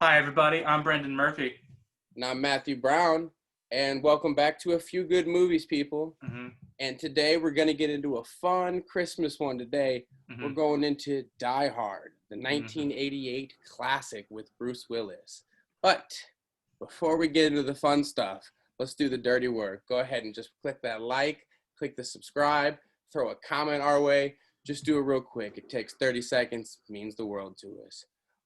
Hi, everybody. I'm Brendan Murphy. And I'm Matthew Brown, and welcome back to A Few Good Movies, people. Mm-hmm. And today we're going to get into a fun Christmas one today. Mm-hmm. We're going into Die Hard, the Mm-hmm. 1988 classic with Bruce Willis. But before we get into the fun stuff, let's do the dirty work. Go ahead and just click that like, click the subscribe, throw a comment our way. Just do it real quick. It takes 30 seconds, means the world to us.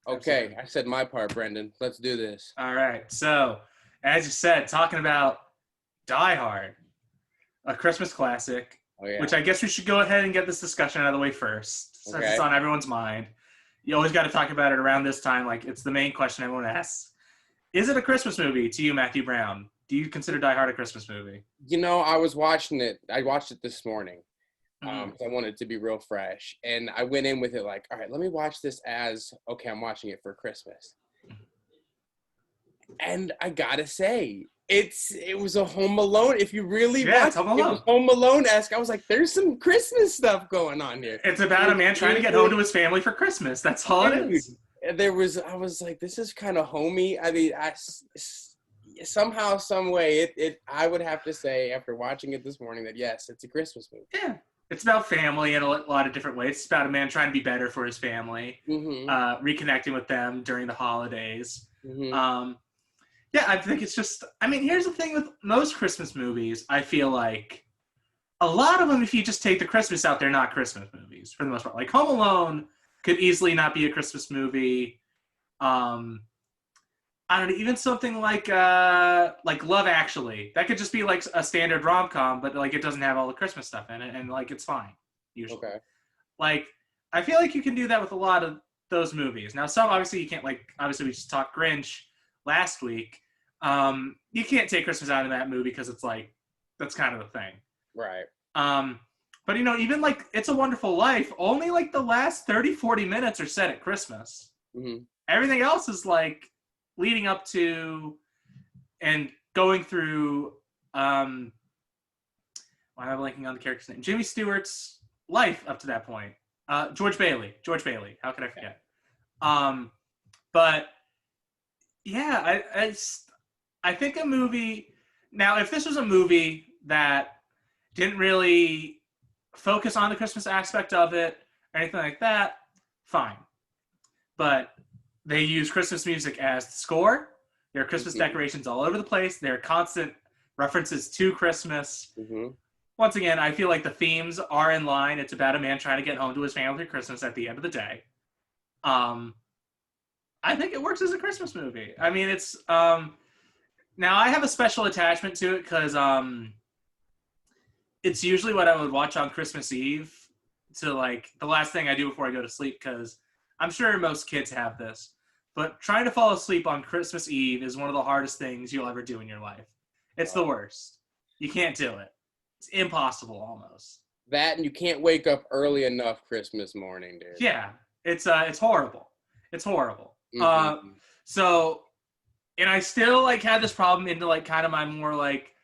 Okay, Absolutely. I said my part, Brendan. Let's do this. All right. So, as you said, talking about Die Hard, a Christmas classic, which I guess we should go ahead and get this discussion out of the way first, since it's on everyone's mind. You always got to talk about it around this time. Like, it's the main question everyone asks. Is it a Christmas movie to you, Matthew Brown? Do you consider Die Hard a Christmas movie? You know, I was watching it. I watched it this morning. Mm-hmm. I wanted it to be real fresh. And I went in with it like, all right, let me watch this as, okay, I'm watching it for Christmas. And I gotta say, it was a Home Alone. If you really watch it, it was Home Alone-esque. I was like, there's some Christmas stuff going on here. It's about a man trying to get home to his family for Christmas. That's all it is. I was like, this is kind of homey. I mean, somehow, some way, I would have to say, after watching it this morning, that yes, it's a Christmas movie. Yeah. It's about family in a lot of different ways. It's about a man trying to be better for his family, reconnecting with them during the holidays. Mm-hmm. Yeah, I think it's just, I mean, here's the thing with most Christmas movies. I feel like a lot of them, if you just take the Christmas out, they're not Christmas movies for the most part. Like Home Alone could easily not be a Christmas movie. I don't know, even something like Love Actually. That could just be like a standard rom-com, but like it doesn't have all the Christmas stuff in it, and like it's fine usually. Okay. Like I feel like you can do that with a lot of those movies. Now, some obviously you can't. Like obviously we just talked Grinch last week. You can't take Christmas out of that movie because it's like that's kind of the thing, right? But you know, even like It's a Wonderful Life, only like the last 30-40 minutes are set at Christmas. Mm-hmm. Everything else is like leading up to and going through why am I blanking on the character's name? Jimmy Stewart's life up to that point. George Bailey. How could I forget? But yeah, I think a movie. Now, if this was a movie that didn't really focus on the Christmas aspect of it or anything like that, fine. But they use Christmas music as the score. There are Christmas decorations all over the place. There are constant references to Christmas. Mm-hmm. Once again, I feel like the themes are in line. It's about a man trying to get home to his family for Christmas at the end of the day. I think it works as a Christmas movie. I mean, it's now I have a special attachment to it because it's usually what I would watch on Christmas Eve to like the last thing I do before I go to sleep, because I'm sure most kids have this, but trying to fall asleep on Christmas Eve is one of the hardest things you'll ever do in your life. It's the worst. You can't do it. It's impossible almost. That, and you can't wake up early enough Christmas morning, dude. Yeah, it's horrible. It's horrible. Mm-hmm. So, and I still like had this problem into like kind of my more like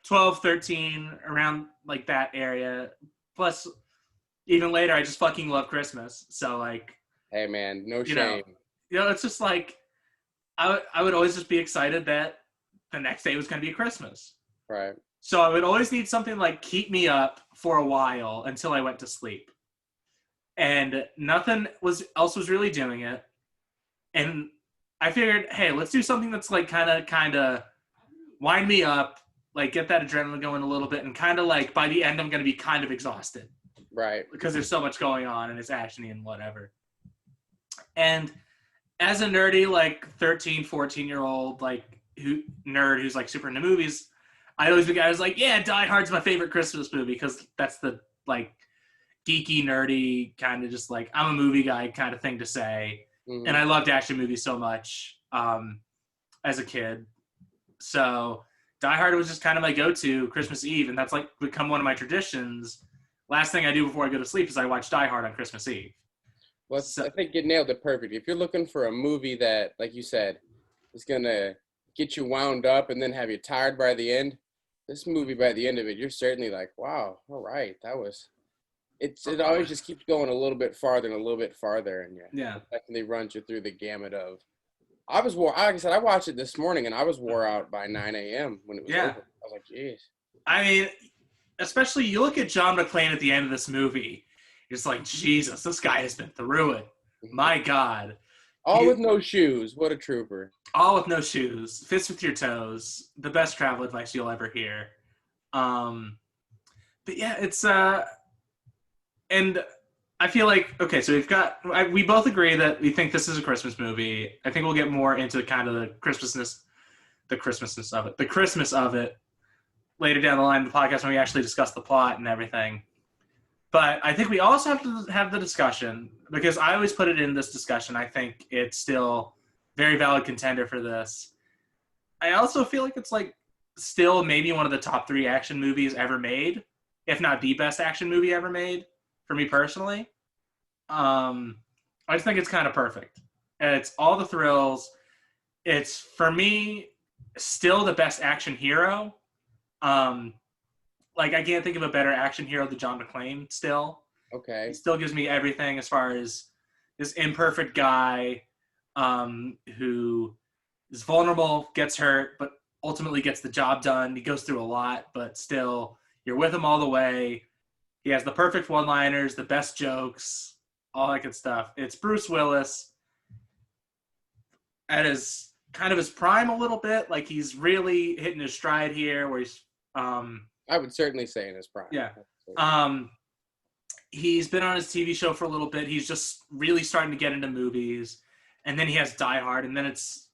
12, 13, around like that area. Plus, even later, I just fucking love Christmas. So like, hey man, no shame. You know, it's just like I would always just be excited that the next day was going to be Christmas. Right. So I would always need something like keep me up for a while until I went to sleep. And nothing else was really doing it. And I figured, hey, let's do something that's like kind of wind me up, like get that adrenaline going a little bit, and kind of like by the end I'm going to be kind of exhausted. Right. Because there's so much going on and it's actiony and whatever. And as a nerdy, like 13, 14-year-old, like nerd who's like super into movies, I was like, yeah, Die Hard's my favorite Christmas movie, because that's the like geeky, nerdy kind of just like I'm a movie guy kind of thing to say. Mm-hmm. And I loved action movies so much as a kid. So Die Hard was just kind of my go-to Christmas Eve, and that's like become one of my traditions. Last thing I do before I go to sleep is I watch Die Hard on Christmas Eve. Well, I think you nailed it perfect. If you're looking for a movie that, like you said, is going to get you wound up and then have you tired by the end, this movie, by the end of it, you're certainly like, wow, all right, that was... It always just keeps going a little bit farther and a little bit farther, and it definitely runs you through the gamut of I was like I said, I watched it this morning, and I was wore out by 9 a.m. when it was over. I was like, jeez. I mean, especially you look at John McClane at the end of this movie, it's like, Jesus, this guy has been through it. My God. All with no shoes. What a trooper. All with no shoes. Fits with your toes. The best travel advice you'll ever hear. But yeah, it's and I feel like, okay, so we both agree that we think this is a Christmas movie. I think we'll get more into kind of the Christmas of it later down the line in the podcast when we actually discuss the plot and everything. But I think we also have to have the discussion, because I always put it in this discussion. I think it's still very valid contender for this. I also feel like it's like still maybe one of the top 3 action movies ever made, if not the best action movie ever made, for me personally. I just think it's kind of perfect. It's all the thrills. It's, for me, still the best action hero. Like, I can't think of a better action hero than John McClane still. Okay. He still gives me everything as far as this imperfect guy who is vulnerable, gets hurt, but ultimately gets the job done. He goes through a lot, but still, you're with him all the way. He has the perfect one-liners, the best jokes, all that good stuff. It's Bruce Willis at his kind of his prime a little bit. Like, he's really hitting his stride here, where he's I would certainly say in his prime. Yeah. He's been on his TV show for a little bit. He's just really starting to get into movies. And then he has Die Hard. And then it's,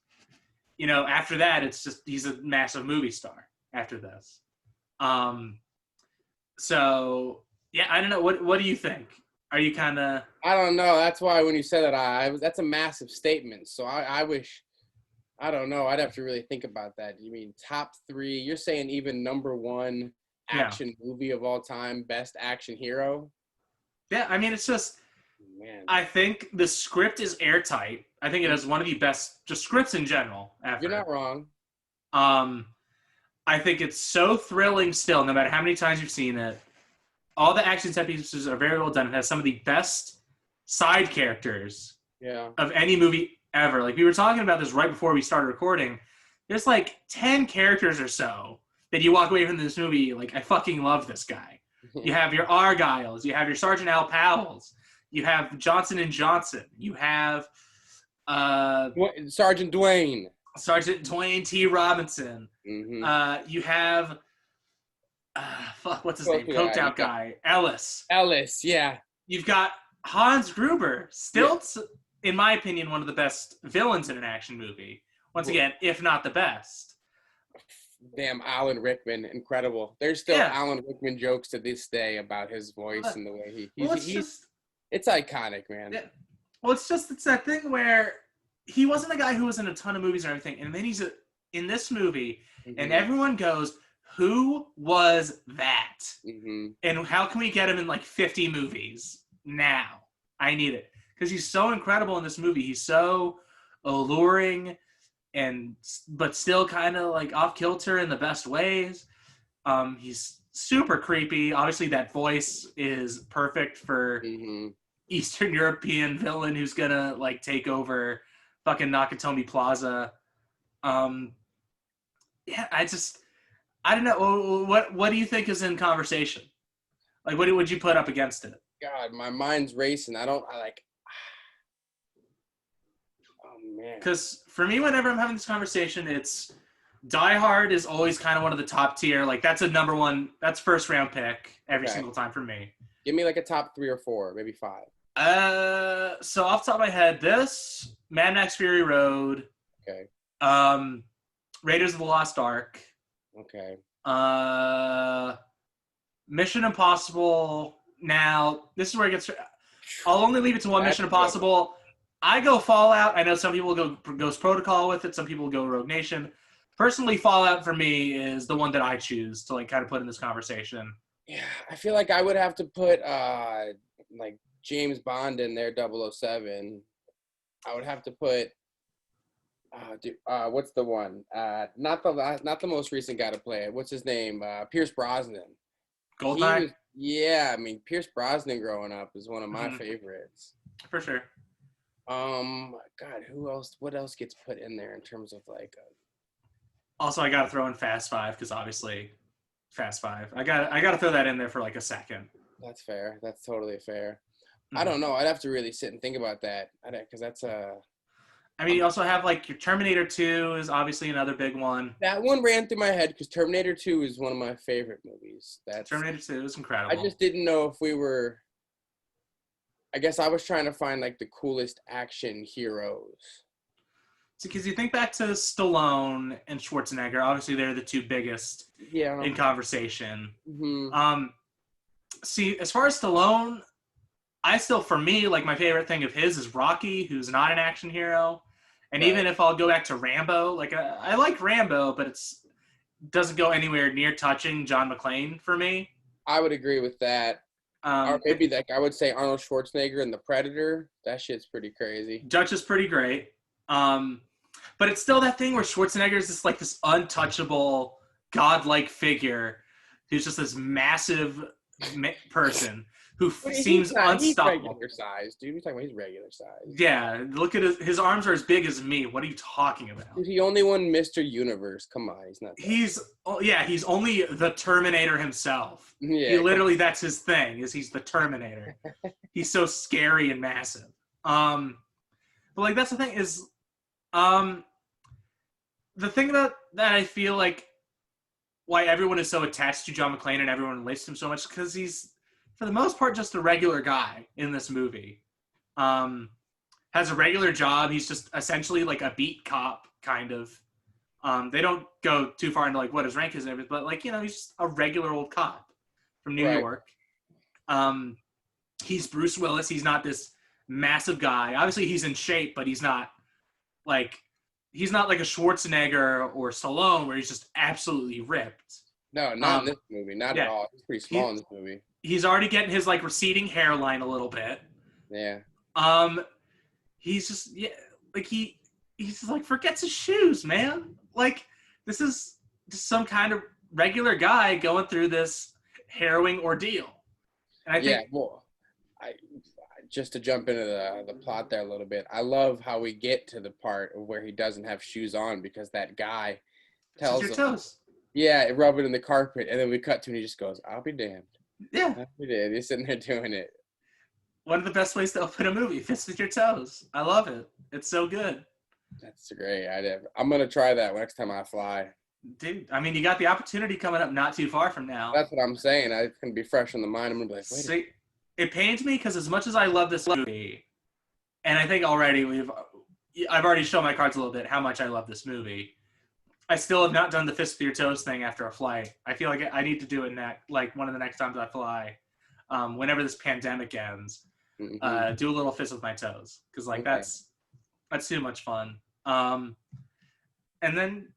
after that, it's just, he's a massive movie star after this. So, yeah, I don't know. What do you think? Are you kind of... I don't know. That's why when you said that, that's a massive statement. So I wish... I don't know. I'd have to really think about that. You mean top 3? You're saying even number 1 action movie of all time, best action hero? Yeah, I mean, it's just, man. I think the script is airtight. I think it has one of the best, just scripts in general, ever. You're not wrong. I think it's so thrilling still, no matter how many times you've seen it. All the action set pieces are very well done. It has some of the best side characters of any movie ever. Like, we were talking about this right before we started recording. There's like 10 characters or so that you walk away from this movie like, I fucking love this guy. You have your Argyles, you have your Sergeant Al Powells, you have Johnson and Johnson, you have Sergeant Dwayne T. Robinson. Mm-hmm. You have what's his name? Coked out guy. Ellis, yeah. You've got Hans Gruber, still in my opinion, one of the best villains in an action movie. Once again, if not the best. Damn, Alan Rickman, incredible. There's still Alan Rickman jokes to this day about his voice and the way it's iconic, man. Yeah. Well, it's that thing where he wasn't a guy who was in a ton of movies or everything, and then he's in this movie, and everyone goes, who was that? Mm-hmm. And how can we get him in like 50 movies now? I need it. Because he's so incredible in this movie. He's so alluring, but still kind of like off kilter in the best ways. He's super creepy. Obviously, that voice is perfect for Eastern European villain who's gonna like take over fucking Nakatomi Plaza. Yeah, I don't know. What do you think is in conversation? Like, what would you put up against it? God, my mind's racing. Oh man. Because for me, whenever I'm having this conversation, it's Die Hard is always kind of one of the top tier. Like, that's a number 1. That's first round pick every single time for me. Give me like a top 3 or 4, maybe 5. So off the top of my head, this Mad Max Fury Road. Okay. Raiders of the Lost Ark. Okay. Mission Impossible. Now, this is where it gets... I'll only leave it to one. Mission Impossible. I go Fallout. I know some people go Ghost Protocol with it. Some people go Rogue Nation. Personally, Fallout for me is the one that I choose to like kind of put in this conversation. Yeah, I feel like I would have to put like James Bond in there, 007. I would have to put what's the one? Not the most recent guy to play it. What's his name? Pierce Brosnan. Goldeneye? Yeah, I mean, Pierce Brosnan growing up is one of my favorites. For sure. God, who else? What else gets put in there in terms of like? Also, I gotta throw in Fast Five because obviously, Fast Five. I gotta throw that in there for like a second. That's fair. That's totally fair. I Mhm. don't know. I'd have to really sit and think about that. Because that's I mean, you also have like your Terminator 2 is obviously another big one. that one ran through my head because Terminator 2 is one of my favorite movies. Terminator 2 is I incredible. just didn't know if we were. I guess I was trying to find like the coolest action heroes. Because you think back to Stallone and Schwarzenegger, obviously they're the two biggest Yeah. in conversation. Hmm. See, as far as Stallone, for me, like my favorite thing of his is Rocky, who's not an action hero. And Right. even if I'll go back to Rambo, like I like Rambo, but it's doesn't go anywhere near touching John McClane for me. I would agree with that. Or It, maybe like I would say Arnold Schwarzenegger and the Predator. That shit's pretty crazy. Dutch is pretty great. Um, but it's still that thing where Schwarzenegger is this untouchable, godlike figure who's just this massive person who seems He's unstoppable. regular size, dude. We're talking about he's regular size. Yeah, look at his arms are as big as me. What are you talking about? Dude, he only won Mr. Universe. Come on, he's not. He's only the Terminator himself. Yeah, He literally that's his thing is he's the Terminator. He's so scary and massive. But like that's the thing is, the thing about that I feel like why everyone is so attached to John McClane and everyone relates to him so much because he's for the most part just a regular guy in this movie. Has a regular job. He's just essentially like a beat cop kind of. They don't go too far into like what his rank is and everything, but like he's just a regular old cop from New York. He's Bruce Willis. He's not this massive guy. Obviously, he's in shape, but he's not like a Schwarzenegger or Stallone where he's just absolutely ripped. No, not in this movie. Not at all. He's pretty small in this movie. He's already getting his like receding hairline a little bit. Yeah. He's just he's just like forgets his shoes, man. Like this is just some kind of regular guy going through this harrowing ordeal. And I think just to jump into the plot there a little bit, I love how we get to the part of where he doesn't have shoes on because that guy tells him, toes. Yeah, rub it in the carpet, and then we cut to and he just goes, "I'll be damned." Yeah, he did. He's sitting there doing it. One of the best ways to open a movie, fist with your toes. I love it. It's so good. That's great. I'm gonna try that next time I fly. Dude, I mean, you got the opportunity coming up not too far from now. That's what I'm saying. It's gonna be fresh in the mind. I'm gonna be like, wait. See, it pains me because as much as I love this movie, and I think already I've already shown my cards a little bit how much I love this movie. I still have not done the fist with your toes thing after a flight. I feel like I need to do it one of the next times I fly, whenever this pandemic ends. Mm-hmm. Do a little fist with my toes because that's too much fun. And then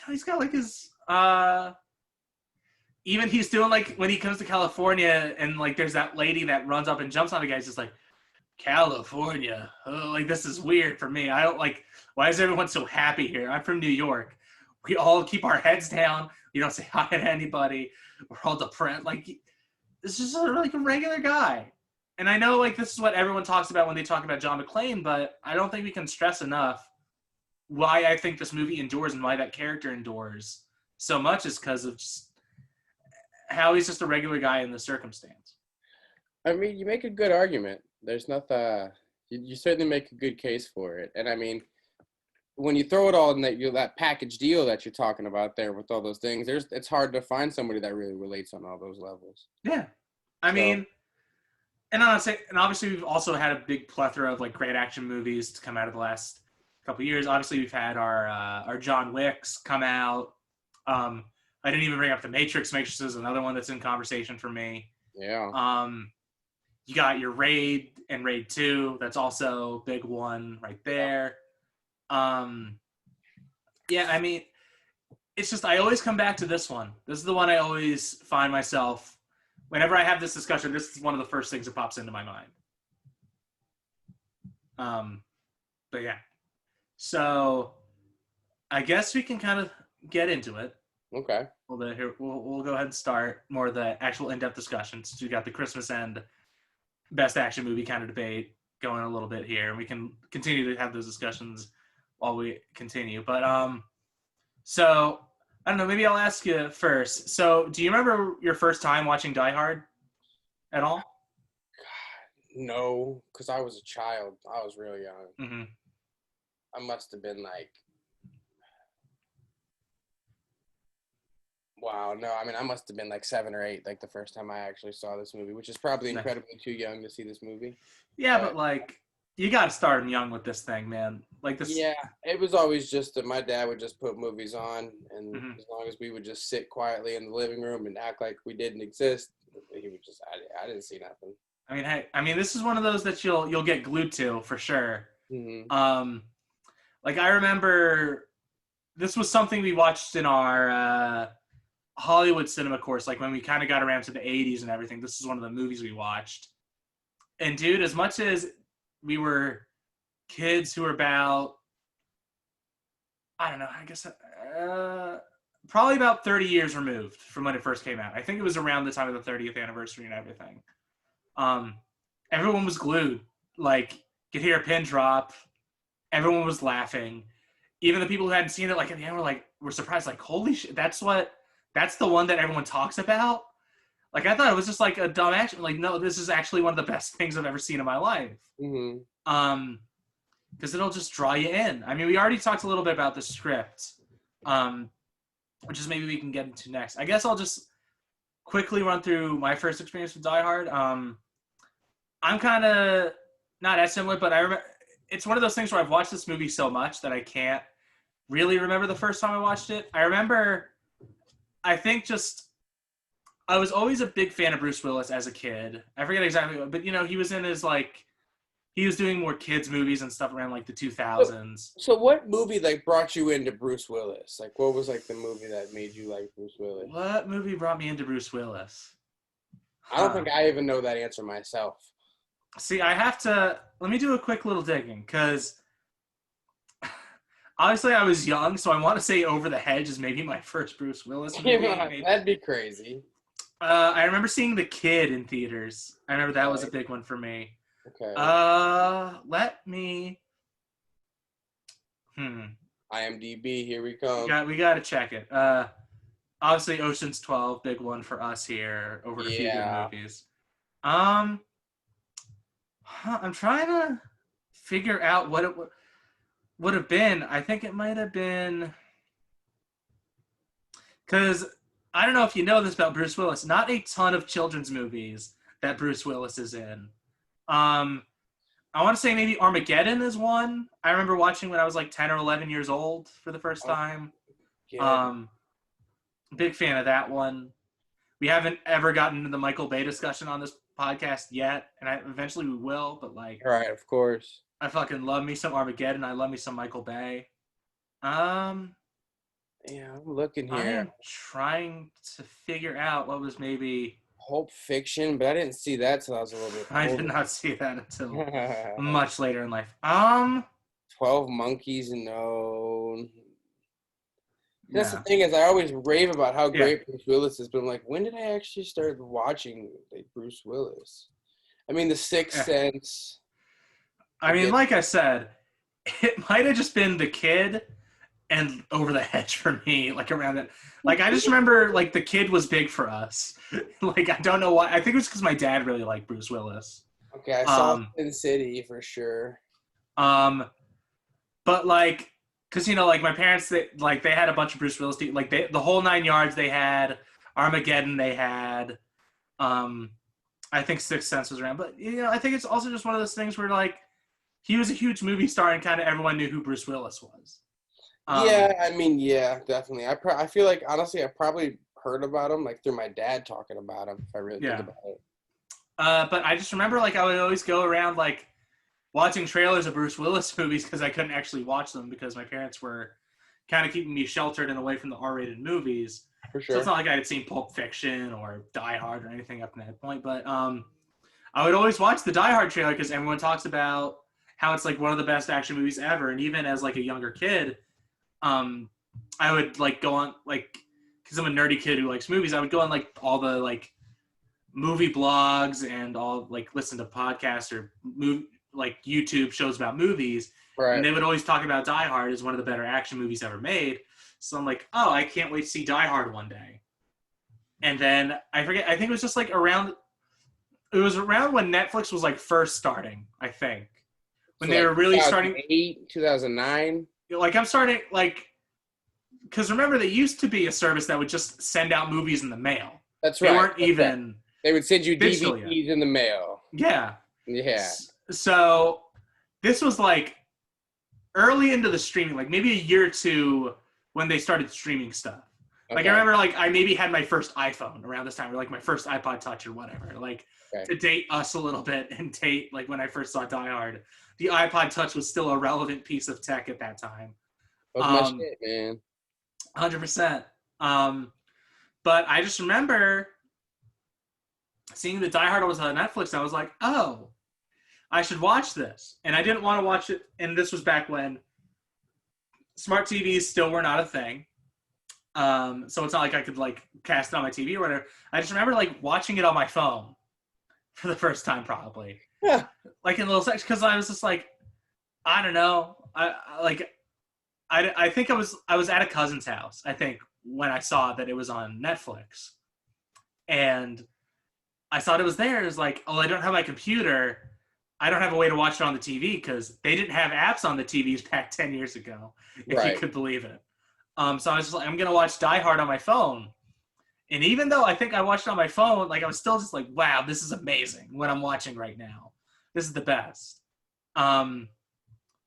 he's got like his even he's doing like when he comes to California and like there's that lady that runs up and jumps on the guy. He's just like, California, like this is weird for me. I don't like. Why is everyone so happy here? I'm from New York. We all keep our heads down. You don't say hi to anybody. We're all depressed. Like this is like a regular guy. And I know like this is what everyone talks about when they talk about John McClane, but I don't think we can stress enough why I think this movie endures and why that character endures so much is because of just how he's just a regular guy in the circumstance. I mean, you make a good argument. There's nothing. You certainly make a good case for it. And I mean, when you throw it all in that package deal that you're talking about there with all those things, it's hard to find somebody that really relates on all those levels. Yeah, I mean, and obviously we've also had a big plethora of like great action movies to come out of the last couple of years. Obviously, we've had our John Wicks come out. I didn't even bring up The Matrix. Matrix is another one that's in conversation for me. Yeah. You got your Raid and Raid 2. That's also a big one right there. Yeah, I mean, it's just I always come back to this one. This is the one I always find myself whenever I have this discussion. This is one of the first things that pops into my mind. But yeah, so I guess we can kind of get into it. Okay. We'll go ahead and start more of the actual in-depth discussion. So we got the Christmas and best action movie kind of debate. going a little bit here, and we can continue to have those discussions while we continue. But so I don't know. Maybe I'll ask you first. So, do you remember your first time watching Die Hard at all? No, because I was a child. I was real young. Mm-hmm. I must have been like, wow, no, I mean, I must have been like 7 or 8, like the first time I actually saw this movie, which is probably incredibly too young to see this movie. Yeah, but like, you got to start them young with this thing, man. Like this. Yeah, it was always just that my dad would just put movies on, and as long as we would just sit quietly in the living room and act like we didn't exist, he would just, I didn't see nothing. I mean, hey, this is one of those that you'll get glued to for sure. Mm-hmm. Like I remember, this was something we watched in our Hollywood cinema course, like when we kind of got around to the 80s and everything. This is one of the movies we watched. And dude, as much as we were kids who were about, I don't know, I guess probably about 30 years removed from when it first came out. I think it was around the time of the 30th anniversary and everything. Everyone was glued. Like, you could hear a pin drop. Everyone was laughing. Even the people who hadn't seen it, like at the end, were surprised. Like, holy shit, that's the one that everyone talks about. Like, I thought it was just like a dumb action. Like, no, this is actually one of the best things I've ever seen in my life. Mm-hmm. Because it'll just draw you in. I mean, we already talked a little bit about the script, which is maybe we can get into next. I guess I'll just quickly run through my first experience with Die Hard. I'm kind of not as similar, but I remember it's one of those things where I've watched this movie so much that I can't really remember the first time I watched it. I remember, I think just, I was always a big fan of Bruce Willis as a kid. I forget exactly what, but he was in his he was doing more kids movies and stuff around like the 2000s. So what movie brought you into Bruce Willis? Like what was the movie that made you like Bruce Willis? What movie brought me into Bruce Willis? I don't think I even know that answer myself. See, let me do a quick little digging, because obviously I was young, so I want to say Over the Hedge is maybe my first Bruce Willis movie. That'd be crazy. I remember seeing The Kid in theaters. I remember that was a big one for me. Okay. Let me... IMDb, here we come. We got to check it. Obviously, Ocean's 12, big one for us here over the few good movies. I'm trying to figure out what it would have been. I think it might have been, because I don't know if you know this about Bruce Willis. Not a ton of children's movies that Bruce Willis is in. I want to say maybe Armageddon is one. I remember watching when I was like 10 or 11 years old for the first time. Big fan of that one. We haven't ever gotten into the Michael Bay discussion on this podcast yet, and eventually we will, but like... All right, of course. I fucking love me some Armageddon. I love me some Michael Bay. Yeah, I'm looking here. I am trying to figure out what was maybe... Pulp Fiction, but I didn't see that till I was a little bit older. I did not see that until much later in life. 12 Monkeys, no. That's the thing is, I always rave about how great Bruce Willis has been. Like, when did I actually start watching Bruce Willis? I mean, The Sixth Sense. I mean, like I said, it might have just been The Kid and Over the Hedge for me, like around it. Like, I just remember, like, The Kid was big for us. Like, I don't know why. I think it was because my dad really liked Bruce Willis. Okay, I saw Sin City for sure. But, like, because, like, my parents, they had a bunch of Bruce Willis, like, the whole 9 yards they had, Armageddon they had, I think Sixth Sense was around. But, I think it's also just one of those things where, like, he was a huge movie star and kind of everyone knew who Bruce Willis was. Definitely. I feel like, honestly, I probably heard about him, like, through my dad talking about him, if I really think about it. But I just remember, like, I would always go around, like, watching trailers of Bruce Willis movies because I couldn't actually watch them because my parents were kind of keeping me sheltered and away from the R-rated movies. For sure. So it's not like I had seen Pulp Fiction or Die Hard or anything up to that point. But I would always watch the Die Hard trailer because everyone talks about how it's, like, one of the best action movies ever. And even as, like, a younger kid, I would, like, go on, like, because I'm a nerdy kid who likes movies, I would go on, like, all the, like, movie blogs and all, like, listen to podcasts or like YouTube shows about movies, Right. and they would always talk about Die Hard as one of the better action movies ever made. So I'm like, oh, I can't wait to see Die Hard one day. And then I forget. I think it was just like around. It was around when Netflix was like first starting. I think when So they like were really starting. 2009. Like I'm starting like, because remember they used to be a service that would just send out movies in the mail. That's They right. weren't even. They would send you digital DVDs yet. in the mail. Yeah. Yeah. So this was like early into the streaming, like maybe a year or two when they started streaming stuff. Like I remember, like I maybe had my first iPhone around this time, or like my first iPod Touch or whatever. Like to date us a little bit and date like when I first saw Die Hard, the iPod Touch was still a relevant piece of tech at that time. That's my shit, man. 100%. But I just remember seeing that Die Hard was on Netflix. I was like, oh, I should watch this. And I didn't want to watch it. And this was back when smart TVs still were not a thing. So it's not like I could like cast it on my TV or whatever. I just remember like watching it on my phone for the first time, probably. Yeah. Like in little sections, because I was just like, I don't know. I think I was at a cousin's house, I think, when I saw that it was on Netflix. And I thought it was there. It was like, oh, I don't have my computer. I don't have a way to watch it on the TV because they didn't have apps on the TVs back 10 years ago, if you could believe it. So I was just like, I'm going to watch Die Hard on my phone. And even though I think I watched it on my phone, like I was still just like, wow, this is amazing what I'm watching right now. This is the best.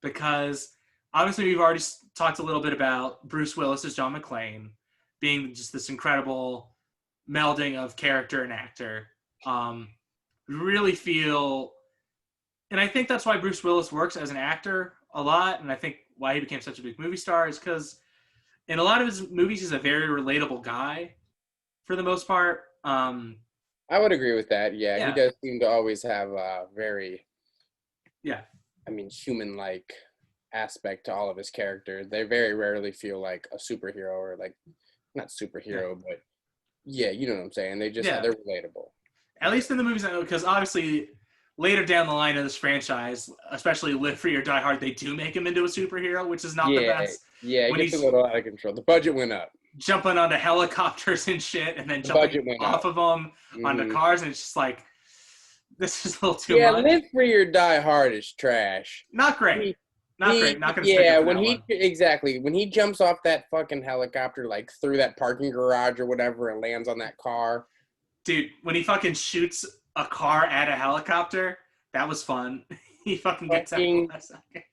Because obviously we've already talked a little bit about Bruce Willis as John McClane being just this incredible melding of character and actor. Really feel, and I think that's why Bruce Willis works as an actor a lot, and I think why he became such a big movie star is because in a lot of his movies, he's a very relatable guy, for the most part. I would agree with that. Yeah, he does seem to always have a very, human-like aspect to all of his characters. They very rarely feel like a superhero or like, not superhero, but you know what I'm saying. They just they're relatable. At least in the movies, because obviously later down the line of this franchise, especially Live Free or Die Hard, they do make him into a superhero, which is not the best. Yeah, it gets a little out of control. The budget went up. Jumping onto helicopters and shit, and then jumping off of them onto cars, and it's just like, this is a little too much. Yeah, Live Free or Die Hard is trash. Not great. Not great. Not gonna stick up when he jumps off that fucking helicopter, like through that parking garage or whatever, and lands on that car. Dude, when he fucking shoots a car at a helicopter, that was fun. He fucking gets out.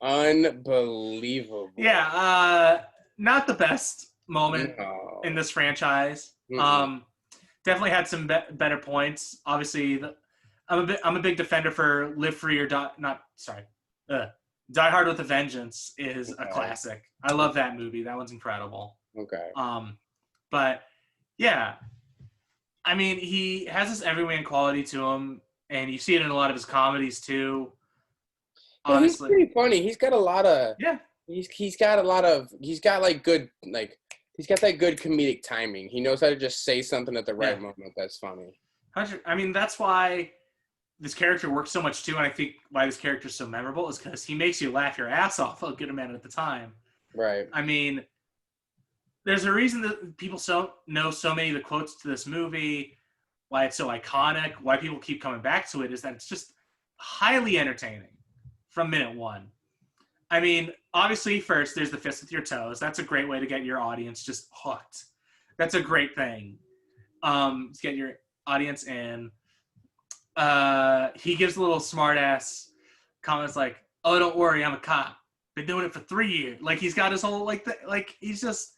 Unbelievable. Yeah, not the best moment in this franchise. Mm-hmm. Definitely had some better points. Obviously, I'm a big defender for Live Free or Die. Die Hard with a Vengeance is a classic. I love that movie. That one's incredible. Okay. But yeah, I mean, he has this everyman quality to him, and you see it in a lot of his comedies too. Honestly, he's pretty funny. He's got a lot of He's got that good comedic timing. He knows how to just say something at the right moment that's funny. I mean, that's why this character works so much too, and I think why this character is so memorable is because he makes you laugh your ass off a good amount at the time. Right. I mean, there's a reason that people know so many of the quotes to this movie, why it's so iconic, why people keep coming back to it, is that it's just highly entertaining from minute one. I mean, obviously, first, there's the fist with your toes. That's a great way to get your audience just hooked. That's a great thing to get your audience in. He gives a little smart-ass comments like, oh, don't worry, I'm a cop. Been doing it for 3 years. Like, he's got his whole, he's just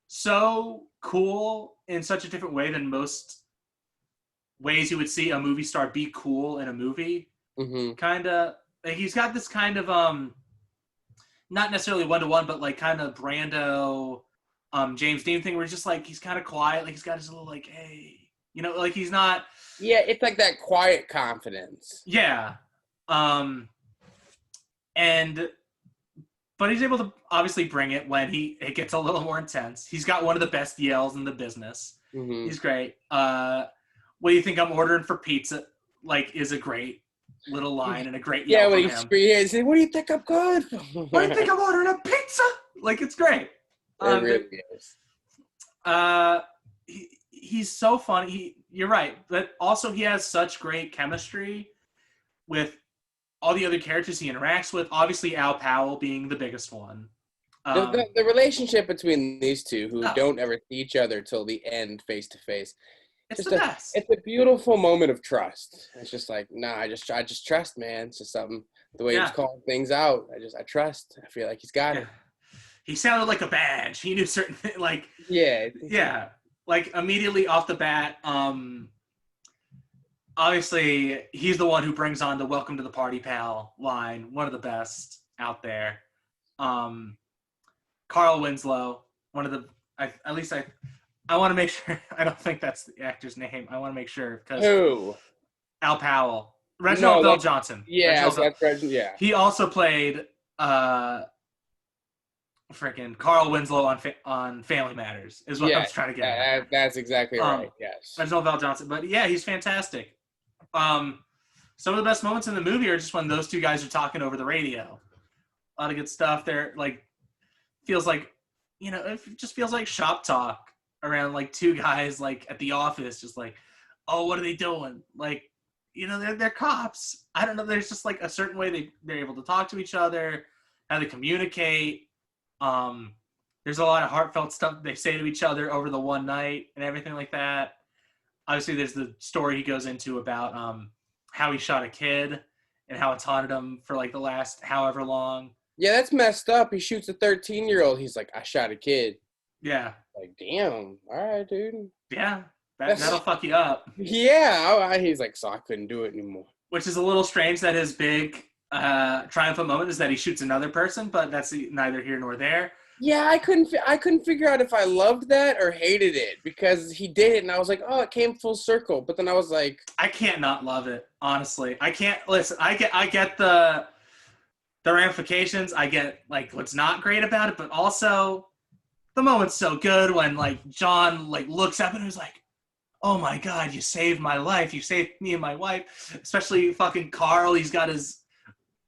so cool in such a different way than most ways you would see a movie star be cool in a movie. Mm-hmm. Kind of, he's got this kind of, not necessarily one-to-one, but like kind of Brando, James Dean thing where he's just like, he's kind of quiet. Like he's got his little like, hey, you know, like he's not. Yeah, it's like that quiet confidence. Yeah. But he's able to obviously bring it when it gets a little more intense. He's got one of the best yells in the business. Mm-hmm. He's great. What do you think I'm ordering for pizza? Like, is a great little line and a great Yeah, yell when from he him. screams, what do you think I'm good for? What do you think I'm ordering a pizza? Like, it's great. It really is. He's so funny. You're right, but also he has such great chemistry with all the other characters he interacts with. Obviously, Al Powell being the biggest one. The relationship between these two, who Oh. don't ever see each other till the end, face to face, It's the best. It's a beautiful moment of trust. It's just like, nah, I just trust, man. It's just something, the way he's calling things out. I trust. I feel like he's got it. He sounded like a badge. He knew certain things, like yeah, like immediately off the bat. Obviously, he's the one who brings on the "Welcome to the Party, pal" line. One of the best out there. Carl Winslow, one of the. I want to make sure. I don't think that's the actor's name. I want to make sure because who? Al Powell, Reginald Bell Johnson. Yeah, that's Reginald. Yeah. He also played freaking Carl Winslow on Family Matters. Is what I was trying to get at. That's exactly right. Yes. Reginald Bell Johnson, but yeah, he's fantastic. Some of the best moments in the movie are just when those two guys are talking over the radio. A lot of good stuff there. Like, feels like, it just feels like shop talk around like two guys like at the office, just like, oh, what are they doing? Like, they're cops. I don't know. There's just like a certain way they're able to talk to each other, how they communicate. There's a lot of heartfelt stuff they say to each other over the one night and everything like that. Obviously, there's the story he goes into about how he shot a kid and how it's haunted him for like the last however long. Yeah, that's messed up. He shoots a 13-year-old. He's like, I shot a kid. Yeah. Like, damn. All right, dude. Yeah. That'll fuck you up. Yeah. He's like, so I couldn't do it anymore. Which is a little strange that his big triumphant moment is that he shoots another person, but that's neither here nor there. Yeah, I couldn't figure out if I loved that or hated it because he did it, and I was like, oh, it came full circle. But then I was like, I can't not love it, honestly. I can't listen. I get the ramifications. I get like what's not great about it, but also the moment's so good when like John like looks up and he's like, oh my God, you saved my life. You saved me and my wife. Especially fucking Carl. He's got his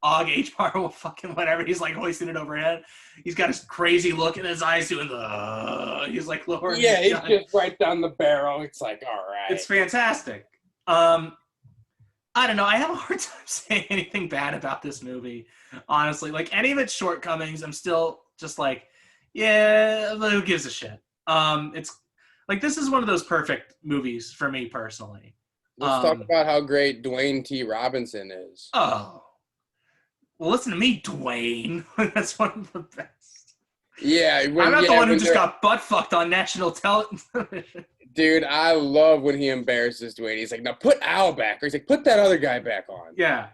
AUG H-bar, fucking whatever. He's like hoisting it overhead. He's got his crazy look in his eyes doing he's like lowering. Yeah, he's just right down the barrel. It's like, all right. It's fantastic. I don't know. I have a hard time saying anything bad about this movie, honestly. Like, any of its shortcomings, I'm still just like, yeah, who gives a shit? It's like, this is one of those perfect movies for me personally. Let's talk about how great Dwayne T. Robinson is. Oh. Well, listen to me, Dwayne. That's one of the best. Yeah. I'm not the one who just got butt fucked on national television. Dude, I love when he embarrasses Dwayne. He's like, now put Al back. Or he's like, put that other guy back on. Yeah.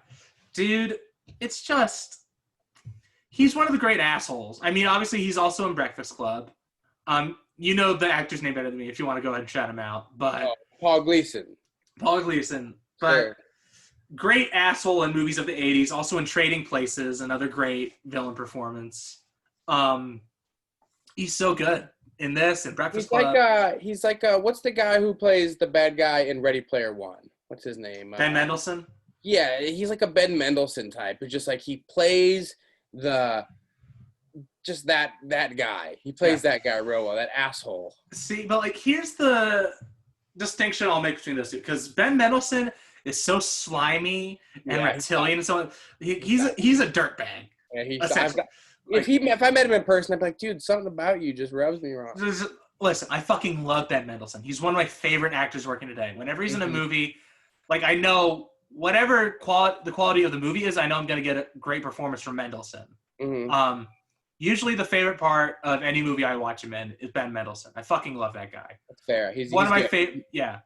Dude, it's just, he's one of the great assholes. I mean, obviously, he's also in Breakfast Club. You know the actor's name better than me if you want to go ahead and shout him out. But Paul Gleason. But sure. Great asshole in movies of the 80s, also in Trading Places, another great villain performance. He's so good in this and Breakfast Club. He's like what's the guy who plays the bad guy in Ready Player One? What's his name? Ben Mendelsohn? Yeah, he's like a Ben Mendelsohn type. Who's just like he plays that guy. He plays that guy real well, that asshole. See, but like here's the distinction I'll make between those two, because Ben Mendelsohn is so slimy and reptilian and so on. He's a dirtbag. Yeah, if I met him in person, I'd be like, dude, something about you just rubs me wrong. Listen, I fucking love Ben Mendelsohn. He's one of my favorite actors working today. Whenever he's in a movie, like I know whatever the quality of the movie is, I know I'm going to get a great performance from Mendelsohn. Mm-hmm. Usually the favorite part of any movie I watch him in is Ben Mendelsohn. I fucking love that guy. That's fair. He's one of my favorite. Yeah.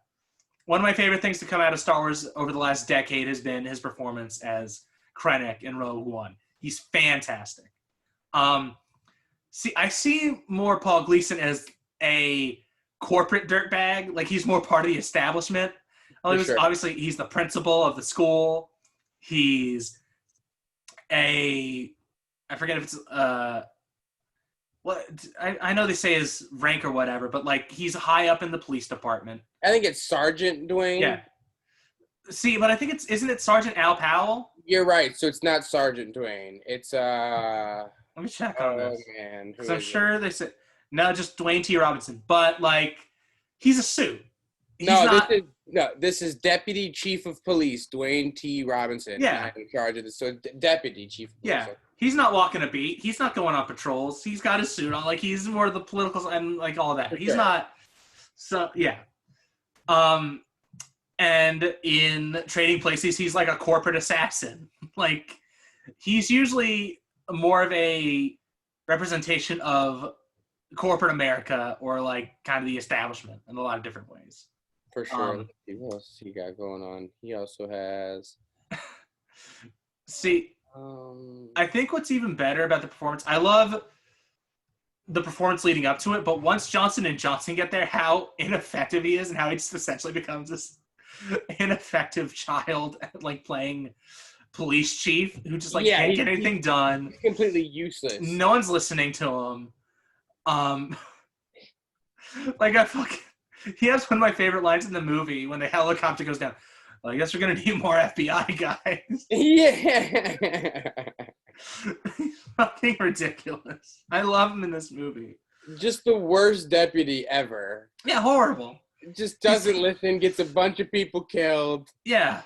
One of my favorite things to come out of Star Wars over the last decade has been his performance as Krennic in Rogue One. He's fantastic. I see more Paul Gleason as a corporate dirtbag. Like he's more part of the establishment. Obviously, he's the principal of the school. He's I forget if it's I know they say his rank or whatever, but like he's high up in the police department. I think it's Sergeant Dwayne. Yeah. See, but I think isn't it Sergeant Al Powell? You're right. So it's not Sergeant Dwayne. It's Let me check on oh this. man, who Because I'm is it? sure they said no, just Dwayne T. Robinson. But like, he's a suit. He's No, not. this is Deputy Chief of Police Dwayne T. Robinson. Yeah. And I'm in charge of this. So Deputy Chief of Police. Yeah, he's not walking a beat. He's not going on patrols. He's got his suit on. Like, he's more of the political and like all that. For He's sure. not. So yeah. And in Trading Places, he's like a corporate assassin. Like, he's usually more of a representation of corporate America or like kind of the establishment in a lot of different ways. For sure. Let's see what else he got going on. He also has. See, I think what's even better about the performance, I love the performance leading up to it, but once Johnson and Johnson get there, how ineffective he is and how he just essentially becomes this ineffective child at like playing police chief who just like can't get anything done. He's completely useless. No one's listening to him. Like he has one of my favorite lines in the movie when the helicopter goes down. Well, I guess we're gonna need more FBI guys. Yeah. Fucking ridiculous. I love him in this movie. Just the worst deputy ever. Yeah, horrible. Just doesn't listen, gets a bunch of people killed. Yeah.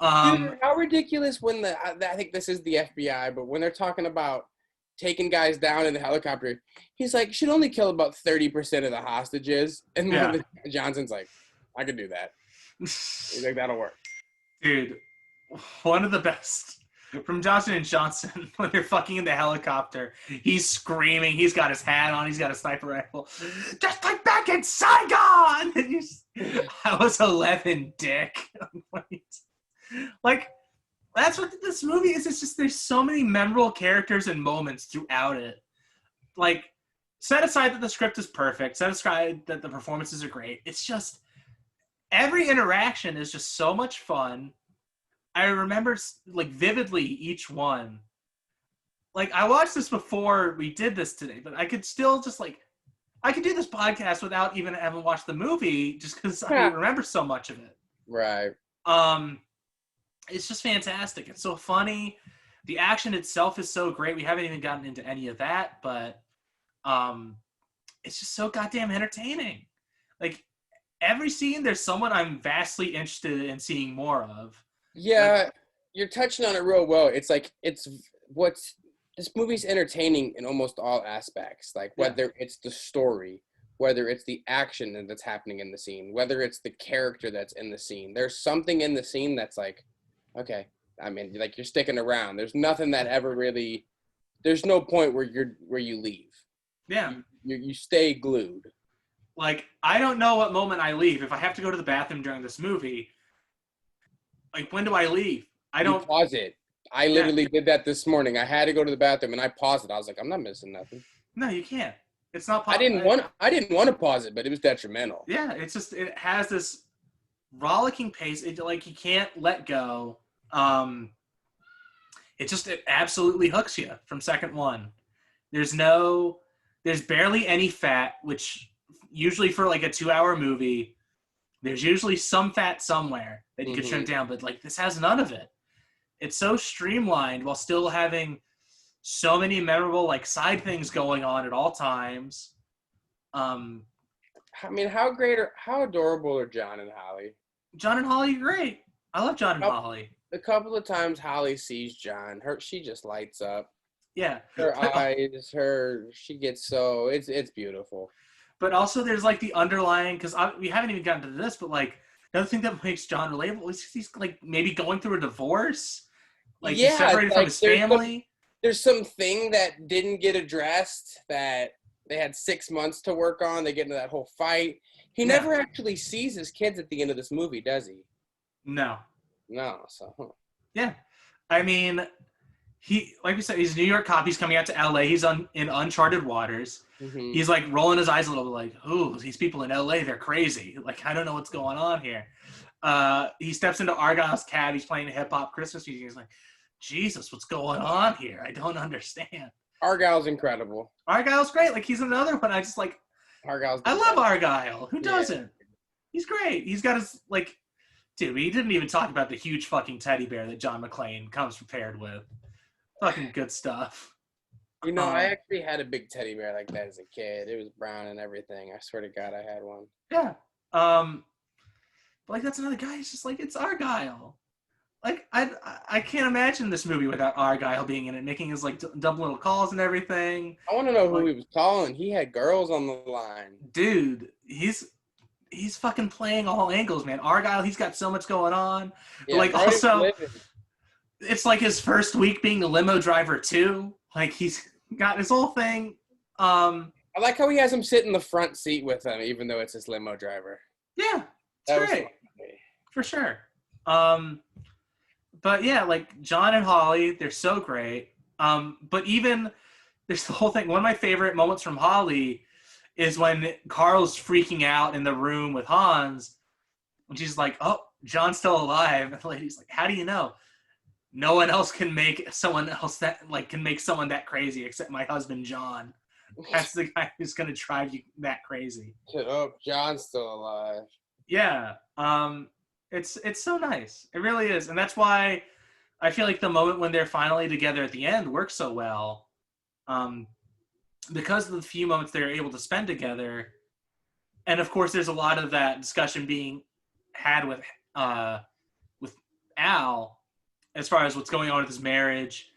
Dude, how ridiculous when I think this is the FBI, but when they're talking about taking guys down in the helicopter, he's like, should only kill about 30% of the hostages. And Johnson's like, I could do that. He's like, that'll work. Dude, one of the best from Johnson and Johnson when they're fucking in the helicopter, he's screaming, he's got his hat on, he's got a sniper rifle, just like back in Saigon. And I was 11, dick. Like, that's what this movie is. It's just there's so many memorable characters and moments throughout it. Like, set aside that the script is perfect, set aside that the performances are great. It's just every interaction is just so much fun. I remember like vividly each one. Like, I watched this before we did this today, but I could still just like I could do this podcast without even having watched the movie just because I remember so much of it. Right. It's just fantastic. It's so funny. The action itself is so great. We haven't even gotten into any of that, but it's just so goddamn entertaining. Like, every scene, there's someone I'm vastly interested in seeing more of. Yeah, like, you're touching on it real well. It's like, this movie's entertaining in almost all aspects. Like, whether it's the story, whether it's the action that's happening in the scene, whether it's the character that's in the scene. There's something in the scene that's like, okay, I mean, like, you're sticking around. There's nothing that ever really, there's no point where you leave. Yeah. You stay glued. Like, I don't know what moment I leave. If I have to go to the bathroom during this movie, like, when do I leave? I don't You pause it. I literally did that this morning. I had to go to the bathroom and I paused it. I was like, I'm not missing nothing. No, you can't. It's not I didn't want to pause it, but it was detrimental. Yeah, it's just, it has this rollicking pace. It, like, you can't let go. It absolutely hooks you from second one. There's barely any fat, which usually for like a 2-hour movie, there's usually some fat somewhere that you could trim down, but like, this has none of it. It's so streamlined while still having so many memorable like side things going on at all times. I mean, how adorable are John and Holly? John and Holly are great. I love John and Holly. A couple of times Holly sees John, she just lights up. Yeah. Her eyes, she gets so, it's beautiful. But also there's like the underlying, because we haven't even gotten to this, but like another thing that makes John relatable is he's like maybe going through a divorce. Like, he's separated from his family. There's something that didn't get addressed that they had 6 months to work on. They get into that whole fight. He never actually sees his kids at the end of this movie, does he? No. So. Yeah. I mean, like we said, he's a New York cop. He's coming out to LA. He's in uncharted waters. Mm-hmm. He's like rolling his eyes a little bit like, oh, these people in LA, they're crazy. Like, I don't know what's going on here. He steps into Argyle's cab. He's playing hip hop Christmas music. He's like, Jesus, what's going on here? I don't understand. Argyle's incredible. Argyle's great. Like, he's another one. I just like, I love Argyle. Who doesn't? He's great. He's got his, like, Dude, he didn't even talk about the huge fucking teddy bear that John McClane comes prepared with. Fucking good stuff. You know, I actually had a big teddy bear like that as a kid. It was brown and everything. I swear to God, I had one. Yeah. Like, that's another guy. It's just like, it's Argyle. Like, I can't imagine this movie without Argyle being in it, making his, like, dumb little calls and everything. I want to know who he was calling. He had girls on the line. Dude, he's fucking playing all angles, man. Argyle, he's got so much going on. Yeah, like, also, it's like his first week being the limo driver, too. Like, he's got his whole thing. I like how he has him sit in the front seat with him, even though it's his limo driver. Yeah, it's great. For sure. But yeah, like John and Holly, they're so great. But even there's the whole thing. One of my favorite moments from Holly is when Carl's freaking out in the room with Hans, and she's like, "Oh, John's still alive." And the lady's like, "How do you know?" No one else can make someone that crazy except my husband John. That's the guy who's gonna drive you that crazy. Oh, John's still alive. Yeah. It's so nice. It really is. And that's why I feel like the moment when they're finally together at the end works so well. Because of the few moments they're able to spend together. And of course there's a lot of that discussion being had with Al as far as what's going on with his marriage.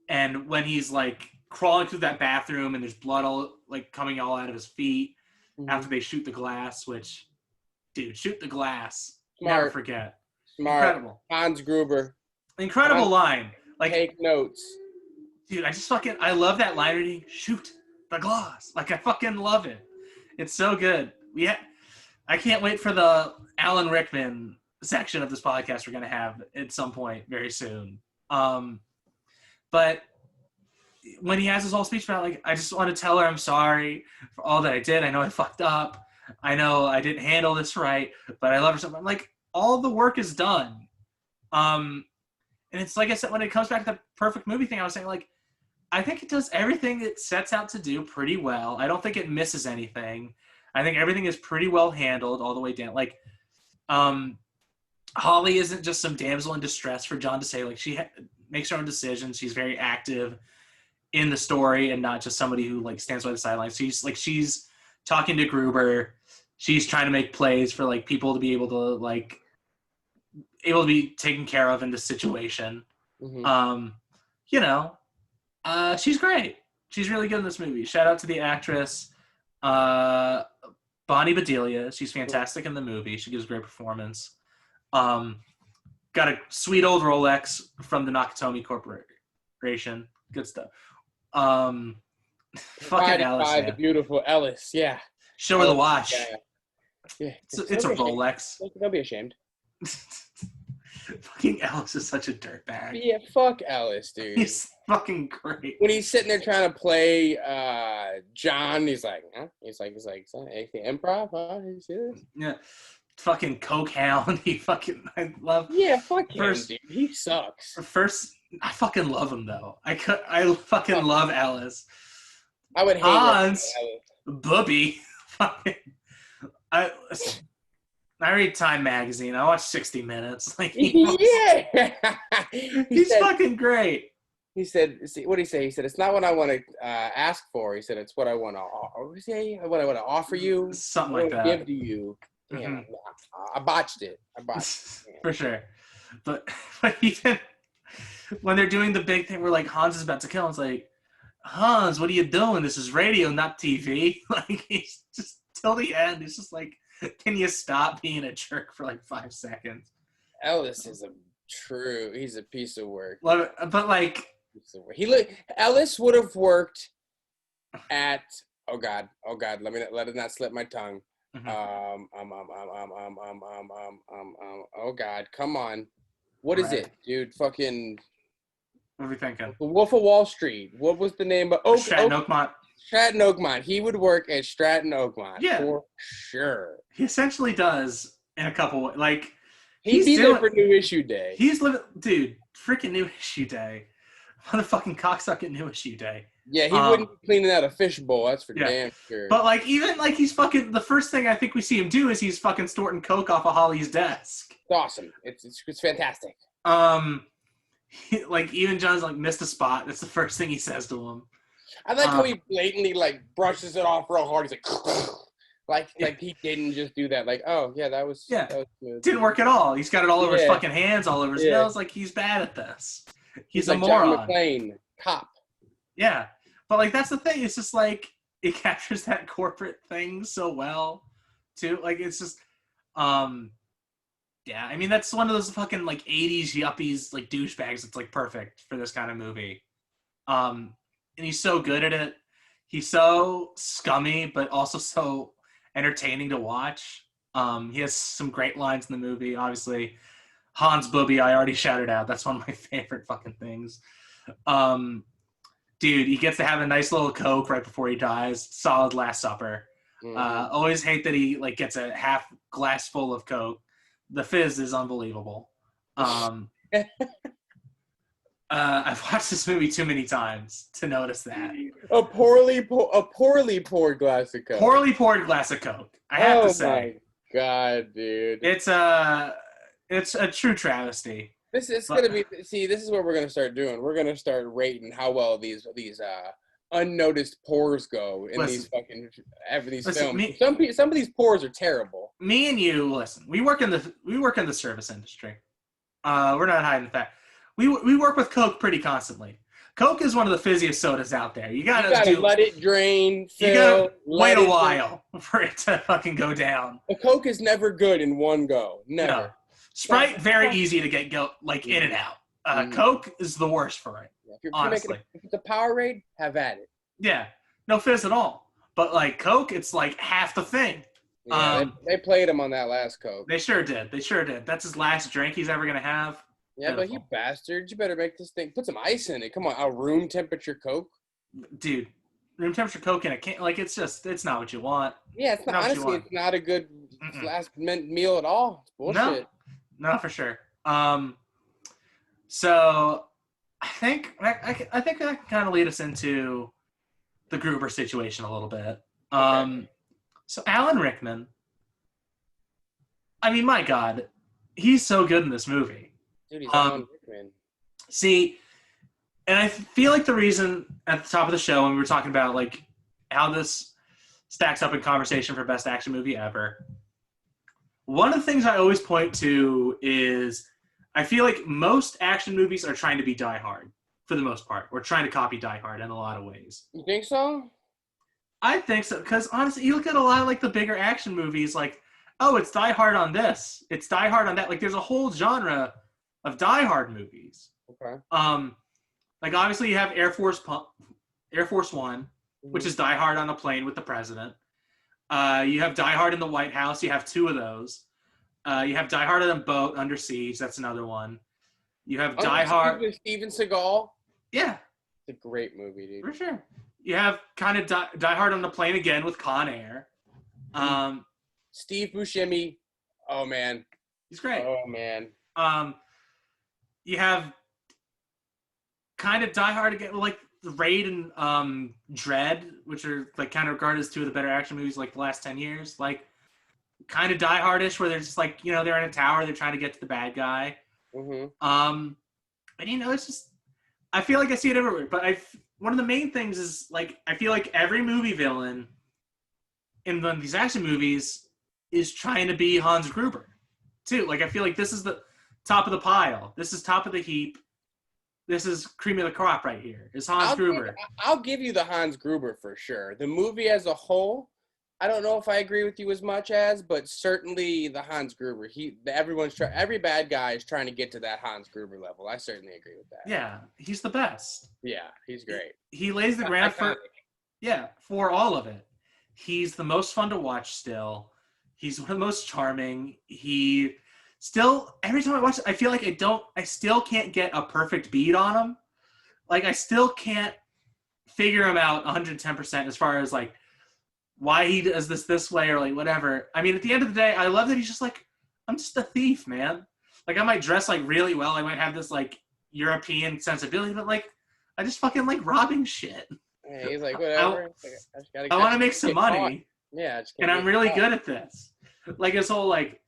And when he's like crawling through that bathroom and there's blood all like coming all out of his feet after they shoot the glass, which, dude, shoot the glass. Smart. Never forget. Smart. Incredible. Hans Gruber. Incredible line. Like, take notes. Dude, I love that line reading. Shoot the glass. Like, I fucking love it. It's so good. I can't wait for the Alan Rickman section of this podcast we're going to have at some point very soon. But when he has his whole speech about, like, I just want to tell her I'm sorry for all that I did. I know I fucked up. I know I didn't handle this right, but I love her so much. Like, all the work is done. And it's like I said, when it comes back to the perfect movie thing, I was saying, like, I think it does everything it sets out to do pretty well. I don't think it misses anything. I think everything is pretty well handled all the way down. Like, Holly isn't just some damsel in distress for John to say. Like, she makes her own decisions. She's very active in the story and not just somebody who, like, stands by the sidelines. She's talking to Gruber. She's trying to make plays for, like, people to be able to be taken care of in this situation. Mm-hmm. She's great. She's really good in this movie. Shout out to the actress, Bonnie Bedelia. She's fantastic in the movie. She gives a great performance. Got a sweet old Rolex from the Nakatomi Corporation. Good stuff. Fucking Alice. The beautiful Ellis. Yeah. Show her the watch. Yeah. It's a Rolex. Don't be ashamed. Fucking Alice is such a dirtbag. Yeah, fuck Alice, dude. He's fucking great. When he's sitting there trying to play John, he's like, huh? He's like, improv, huh? You see this? Yeah. Fucking Coke Hound. I love. Yeah, fuck him, dude. He sucks. I fucking love him though. I fucking love Alice. I would hate Hans, Bubby. Fucking. I read Time magazine. I watch 60 Minutes. Like, yeah, he's fucking great. He said, "See, what did he say? He said, it's not what I want to ask for. He said, it's what I want to. What I want to offer you. Something like that. Give to you. Yeah, I botched it. For sure. But even when they're doing the big thing where, like, Hans is about to kill him, it's like, Hans, what are you doing? This is radio, not TV. Like, he's just till the end. It's just like, can you stop being a jerk for like 5 seconds? Ellis is he's a piece of work. But like, Ellis would have worked at, oh God, let it not slip my tongue. Oh God, come on. What is it, dude? Fucking. What are we thinking? The Wolf of Wall Street. What was the name of Stratton Oakmont? Stratton Oakmont. He would work at Stratton Oakmont. Yeah. For sure. He essentially does in a couple, like, he'd be there for New Issue Day. He's living, dude, freaking New Issue Day. Motherfucking cocksucking New Issue Day. Yeah, he wouldn't be cleaning out a fishbowl, that's for damn sure. But, like, even, like, he's fucking, the first thing I think we see him do is he's fucking snorting coke off of Holly's desk. awesome. It's fantastic. Like even John's like missed a spot. That's the first thing he says to him. I like how he blatantly like brushes it off real hard. He's like, like he didn't just do that. Like, oh yeah, that was smooth. Didn't work at all. He's got it all over his fucking hands, all over his nose. Like he's bad at this. He's a like moron. John McClane, cop. Yeah, but like that's the thing. It's just like it captures that corporate thing so well, too. Like it's just, yeah. I mean that's one of those fucking like '80s yuppies like douchebags. It's like perfect for this kind of movie. And he's so good at it. He's so scummy, but also so entertaining to watch. He has some great lines in the movie. Obviously, Hans Booby, I already shouted out. That's one of my favorite fucking things. Dude, he gets to have a nice little Coke right before he dies. Solid Last Supper. Mm-hmm. Always hate that he like gets a half glass full of Coke. The fizz is unbelievable. I've watched this movie too many times to notice that. A poorly poured glass of Coke. Poorly poured glass of Coke. I have to say. Oh my god, dude! It's a true travesty. This is gonna be. See, this is what we're gonna start doing. We're gonna start rating how well these unnoticed pours go in these fucking films. Some of these pours are terrible. Me and you, listen. We work in the service industry. We're not hiding the fact. We work with Coke pretty constantly. Coke is one of the fizziest sodas out there. You gotta let it drain. You gotta wait a while for it to fucking go down. A Coke is never good in one go. Never. No. Sprite, very easy to get in and out. Coke is the worst for it. Honestly, if it's a Powerade, have at it. Yeah, no fizz at all. But like Coke, it's like half the thing. Yeah, they played him on that last Coke. They sure did. That's his last drink he's ever gonna have. Yeah, but you bastards, you better make this thing. Put some ice in it. Come on, a room temperature Coke. Dude, room temperature Coke in a can, like it's not what you want. Yeah, it's not. Honestly, it's not a good last meal at all. It's bullshit. No, for sure. So I think that can kind of lead us into the Gruber situation a little bit. So Alan Rickman. I mean, my God, he's so good in this movie. Dude, he's Alan Rickman. See, and I feel like the reason at the top of the show when we were talking about like how this stacks up in conversation for best action movie ever, one of the things I always point to is I feel like most action movies are trying to be Die Hard for the most part. We're trying to copy Die Hard in a lot of ways. You think so? I think so, because honestly, you look at a lot of like the bigger action movies, like, oh, it's Die Hard on this, it's Die Hard on that. Like, there's a whole genre of Die Hard movies. Okay. Like obviously you have Air Force One, which is Die Hard on a plane with the president. You have Die Hard in the White House. You have two of those. You have Die Hard on a boat under siege. That's another one. You have Die Hard with Steven Seagal. Yeah, it's a great movie, dude. For sure. You have kind of Die Hard on the plane again with Con Air. Steve Buscemi. Oh man, he's great. Oh man. You have kind of Die Hard again, like Raid and Dread, which are like kind of regarded as two of the better action movies like the last 10 years. Like kind of Die Hardish, where they're just like, you know, they're in a tower, they're trying to get to the bad guy. And you know, it's just, I feel like I see it everywhere. But one of the main things is like, I feel like every movie villain in these action movies is trying to be Hans Gruber too. Like, I feel like this is the top of the pile. This is top of the heap. This is cream of the crop right here. Is Hans Gruber. I'll give you the Hans Gruber for sure. The movie as a whole, I don't know if I agree with you as much as, but certainly the Hans Gruber. Every bad guy is trying to get to that Hans Gruber level. I certainly agree with that. Yeah, he's the best. Yeah, he's great. He lays the ground for all of it. He's the most fun to watch still. He's one of the most charming. He still, every time I watch it, I feel like I still can't get a perfect beat on him. Like, I still can't figure him out 110% as far as, like, why he does this way or, like, whatever. I mean, at the end of the day, I love that he's just like, I'm just a thief, man. Like, I might dress, like, really well. I might have this, like, European sensibility, but, like, I just fucking like robbing shit. Yeah, he's like, whatever. I want to make some money. Yeah. And I'm really good at this. Like, his whole, like,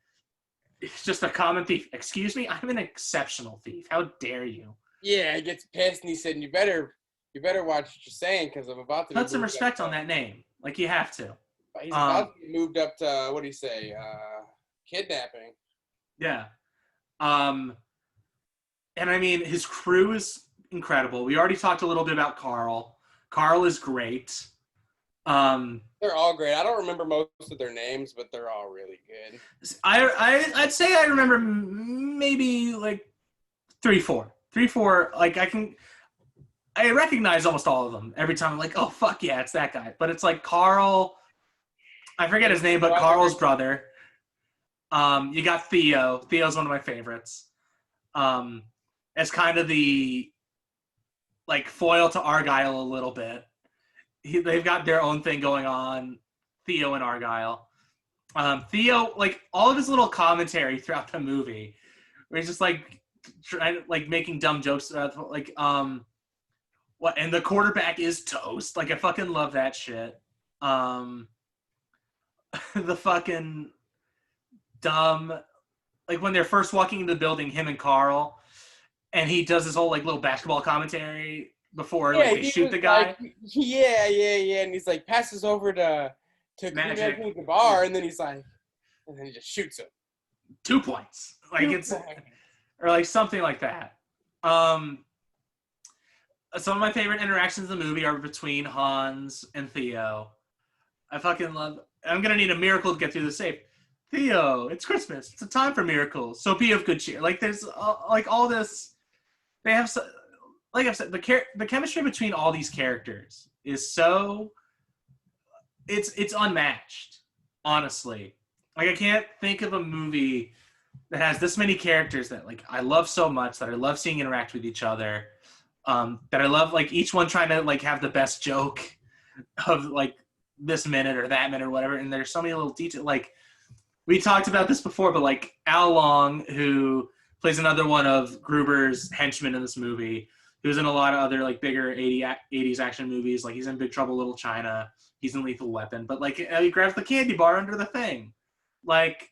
It's just a common thief. Excuse me, I'm an exceptional thief. How dare you? Yeah, he gets pissed and he said, you better watch what you're saying because I'm about to be Put some moved respect up on that name. Like you have to. He's about to be moved up to, what do you say, kidnapping. Yeah. And I mean, his crew is incredible. We already talked a little bit about Carl. Carl is great. They're all great. I don't remember most of their names, but they're all really good. I'd say I remember maybe like 3-4. Like I recognize almost all of them every time. I'm like, oh fuck yeah, it's that guy. But it's like Carl. I forget his name, but Carl's brother. You got Theo. Theo's one of my favorites. As kind of the like foil to Argyle a little bit. They've got their own thing going on, Theo and Argyle. Theo, like all of his little commentary throughout the movie, where he's just like trying, like making dumb jokes about like what, and the quarterback is toast. Like I fucking love that shit. The fucking dumb, like when they're first walking into the building, him and Carl, and he does this whole like little basketball commentary before like they shoot the guy. Like, yeah, and he's like passes over to Magic the bar, and then he's like, and then he just shoots him. 2 points, like it's or like something like that. Some of my favorite interactions in the movie are between Hans and Theo. I fucking love. I'm gonna need a miracle to get through the safe. Theo, it's Christmas. It's a time for miracles. So be of good cheer. Like there's like all this. They have, like I've said, the chemistry between all these characters is so. It's unmatched, honestly. Like I can't think of a movie that has this many characters that like I love so much, that I love seeing interact with each other, that I love like each one trying to like have the best joke of like this minute or that minute or whatever. And there's so many little details. Like we talked about this before, but like Al Long, who plays another one of Gruber's henchmen in this movie, who's in a lot of other like bigger 80s action movies. Like he's in Big Trouble Little China. He's in Lethal Weapon. But like he grabs the candy bar under the thing. Like,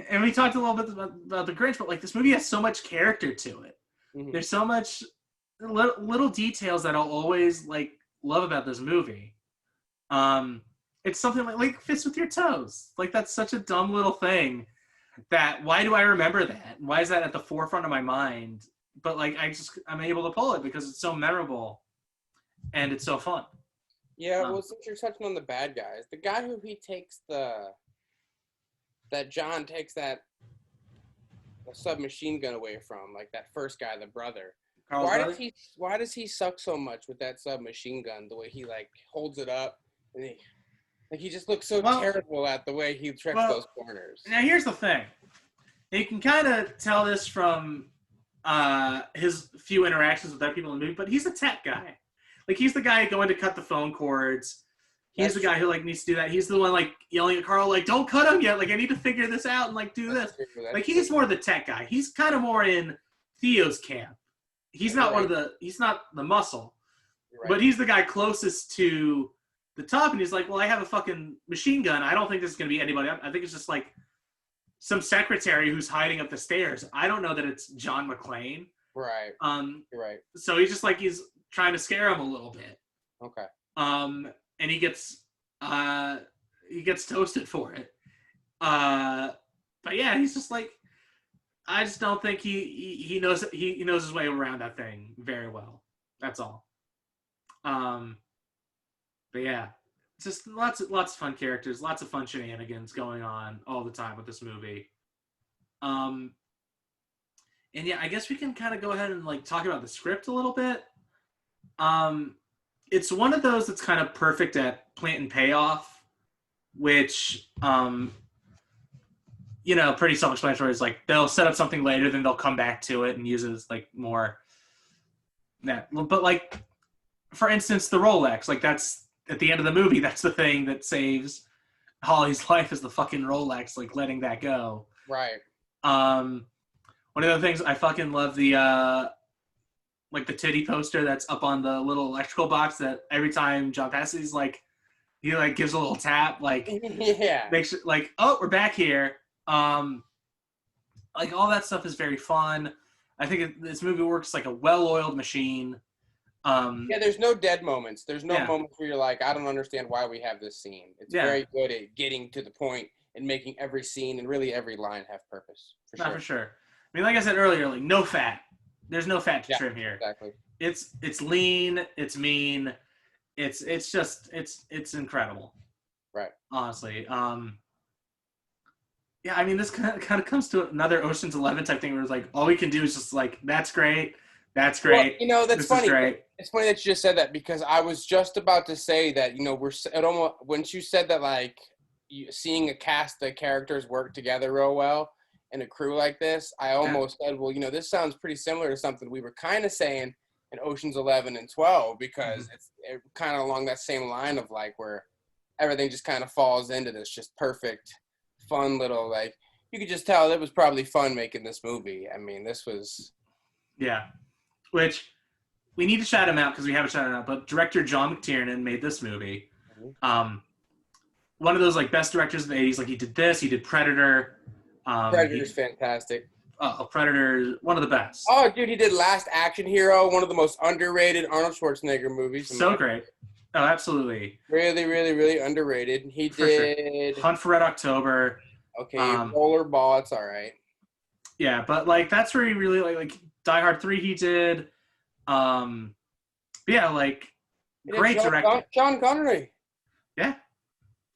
and we talked a little bit about The Grinch, but like this movie has so much character to it. Mm-hmm. There's so much little details that I'll always like love about this movie. It's something like Fist with Your Toes. Like that's such a dumb little thing that why do I remember that? Why is that at the forefront of my mind? But like I'm able to pull it because it's so memorable and it's so fun. Yeah, well, since you're touching on the bad guys, the guy who John takes the submachine gun away from, like that first guy, the brother. Why does he suck so much with that submachine gun? The way he like holds it up, and he just looks so terrible at the way he trips those corners. Now here's the thing: you can kind of tell this from his few interactions with other people in the movie, but he's a tech guy. Like he's the guy going to cut the phone cords. He's the guy who like needs to do that. He's the one like yelling at Carl like, "Don't cut him yet! Like I need to figure this out and like do this." Like he's more the tech guy. He's kind of more in Theo's camp. He's not he's not the muscle, but he's the guy closest to the top. And he's like, "Well, I have a fucking machine gun. I don't think this is gonna be anybody. I think it's just like some secretary who's hiding up the stairs. I don't know that it's John McClane." Right. Right. So he's just like he's trying to scare him a little bit. Okay. And he gets toasted for it. But yeah, he's just like, I just don't think he knows his way around that thing very well. That's all. But yeah, it's just lots of fun characters, lots of fun shenanigans going on all the time with this movie. And yeah, I guess we can kind of go ahead and like talk about the script a little bit. It's one of those that's kind of perfect at plant and payoff, which, pretty self-explanatory. Is like they'll set up something later, then they'll come back to it and use it as like more that. But like, for instance, the Rolex, like that's at the end of the movie, that's the thing that saves Holly's life is the fucking Rolex, like letting that go. Right. One of the things I fucking love the titty poster that's up on the little electrical box that every time John passes, he gives a little tap, like, yeah, makes it like, oh, we're back here. like all that stuff is very fun. I think this movie works like a well-oiled machine. Yeah, there's no dead moments. There's no Yeah. moments where you're like, I don't understand why we have this scene. It's Yeah. very good at getting to the point and making every scene and really every line have purpose. For sure. I mean, like I said earlier, like no fat. There's no fat to trim here. Exactly. It's lean. It's mean. It's incredible. Right. Honestly. Yeah, I mean, this kind of comes to another Ocean's 11 type thing where it's like all we can do is just like that's great. That's great. Well, that's funny. Great. It's funny that you just said that because I was just about to say that, it almost, when you said that, like, seeing a cast of characters work together real well in a crew like this, I almost said, well, this sounds pretty similar to something we were kind of saying in Ocean's 11 and 12 because it's kind of along that same line of, like, where everything just kind of falls into this just perfect, fun little, like, you could just tell it was probably fun making this movie. I mean, this was... Yeah. Which we need to shout him out because we haven't shouted him out, but director John McTiernan made this movie. Mm-hmm. One of those like best directors of the 80s. Like he did this, he did Predator. Predator's fantastic. Predator, one of the best. Oh, dude, he did Last Action Hero, one of the most underrated Arnold Schwarzenegger movies. So great. Oh, absolutely. Really, really, really underrated. He did Hunt for Red October. Okay, Rollerball, it's all right. Yeah, but like that's where he really like Die Hard 3 he did. But yeah, like great director. Sean Connery. Yeah.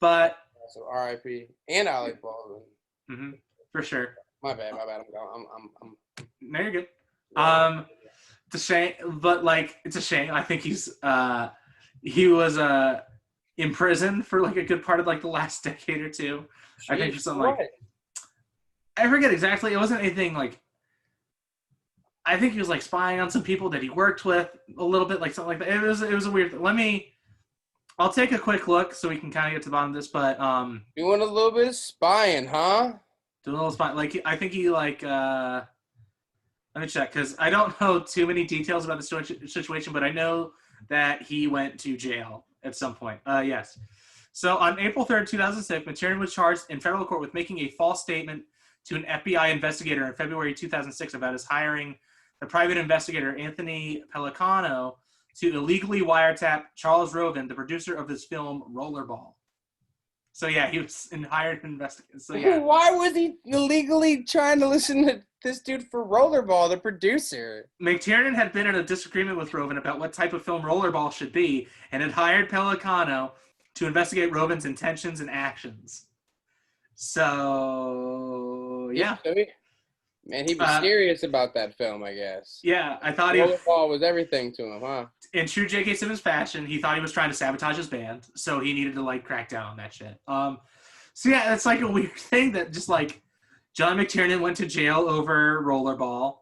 But so R.I.P. and Alec Baldwin. Mm-hmm, for sure. My bad. I'm No, you're good. It's a shame, but like it's a shame. I think he was in prison for like a good part of like the last decade or two. Jeez, I think for something like I forget exactly. It wasn't anything like. I think he was like spying on some people that he worked with a little bit, like something like that. It was a weird thing. I'll take a quick look so we can kind of get to the bottom of this, but doing a little bit of spying, huh? Doing a little spying. Like I think he like let me check because I don't know too many details about the situation, but I know that he went to jail at some point. Yes. So on April 3rd, 2006, McTiernan was charged in federal court with making a false statement to an FBI investigator in February 2006 about his hiring the private investigator Anthony Pellicano to illegally wiretap Charles Roven, the producer of his film Rollerball. So yeah, he was hired to investigate. So yeah. Why was he illegally trying to listen to this dude for Rollerball, the producer? McTiernan had been in a disagreement with Roven about what type of film Rollerball should be, and had hired Pellicano to investigate Roven's intentions and actions. So yeah. Man, he was serious about that film, I guess. Yeah, I thought Rollerball was everything to him, huh? In true J.K. Simmons fashion, he thought he was trying to sabotage his band, so he needed to like crack down on that shit. So yeah, it's like a weird thing that just like John McTiernan went to jail over Rollerball,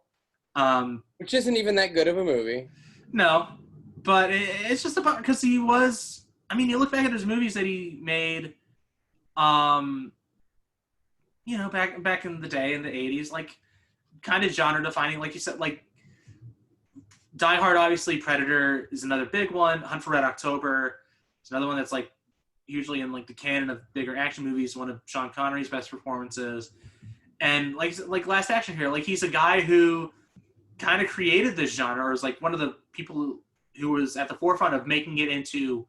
which isn't even that good of a movie. No, but it's just about because he was. I mean, you look back at his movies that he made, you know, back in the day in the 80s, like kind of genre defining, like you said, like Die Hard, obviously. Predator is another big one. Hunt for Red October is another one that's like usually in like the canon of bigger action movies, one of Sean Connery's best performances. And like Last Action Hero, like he's a guy who kind of created this genre, or is like one of the people who was at the forefront of making it into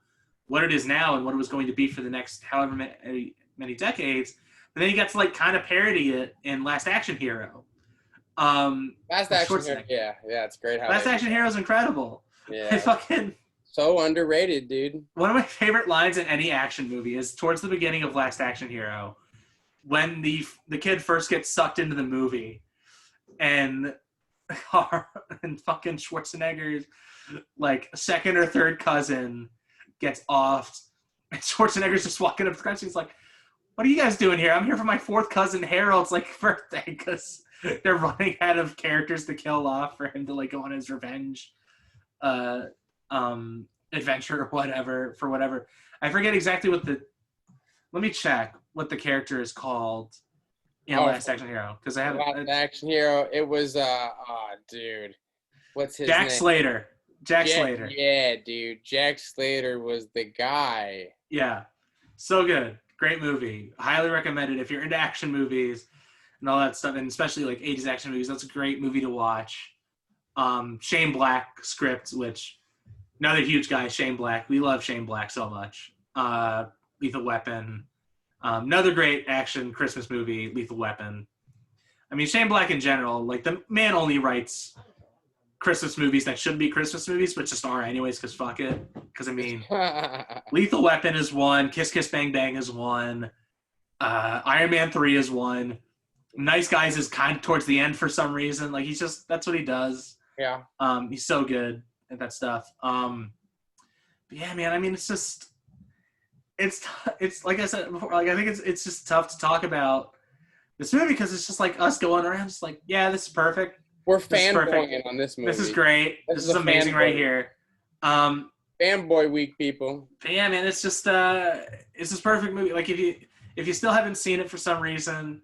what it is now and what it was going to be for the next however many decades. But then he got to like kind of parody it in Last Action Hero. Last Action Hero, yeah, it's great. Last Action Hero is incredible. Yeah, fucking so underrated, dude. One of my favorite lines in any action movie is towards the beginning of Last Action Hero, when the kid first gets sucked into the movie, and fucking Schwarzenegger's like second or third cousin gets offed, and Schwarzenegger's just walking up to the country. He's like, "What are you guys doing here? I'm here for my fourth cousin Harold's like birthday," because they're running out of characters to kill off for him to like go on his revenge adventure or whatever. I forget exactly what let me check what the character is called in Last Action Hero, because I have Last Action Hero. It was dude, what's his Jack name? Slater. Jack Slater. Yeah, dude. Jack Slater was the guy. Yeah. So good. Great movie. Highly recommended if you're into action movies. and all that stuff, and especially like 80s action movies. That's a great movie to watch. Shane Black script, which another huge guy, Shane Black. We love Shane Black so much. Lethal Weapon. Another great action Christmas movie, Lethal Weapon. I mean, Shane Black in general, like the man only writes Christmas movies that should be Christmas movies, but just are anyways, because fuck it. Because I mean, Lethal Weapon is one, Kiss Kiss Bang Bang is one, Iron Man 3 is one. Nice Guys is kind of towards the end for some reason. Like that's what he does. Yeah. He's so good at that stuff. But yeah, man. I mean, it's like I said before. Like I think it's just tough to talk about this movie because it's just like us going around, just like, yeah, this is perfect. We're fanboying on this movie. This is great. This is amazing right here. Fanboy week, people. But yeah, man, it's just perfect movie. Like if you still haven't seen it for some reason,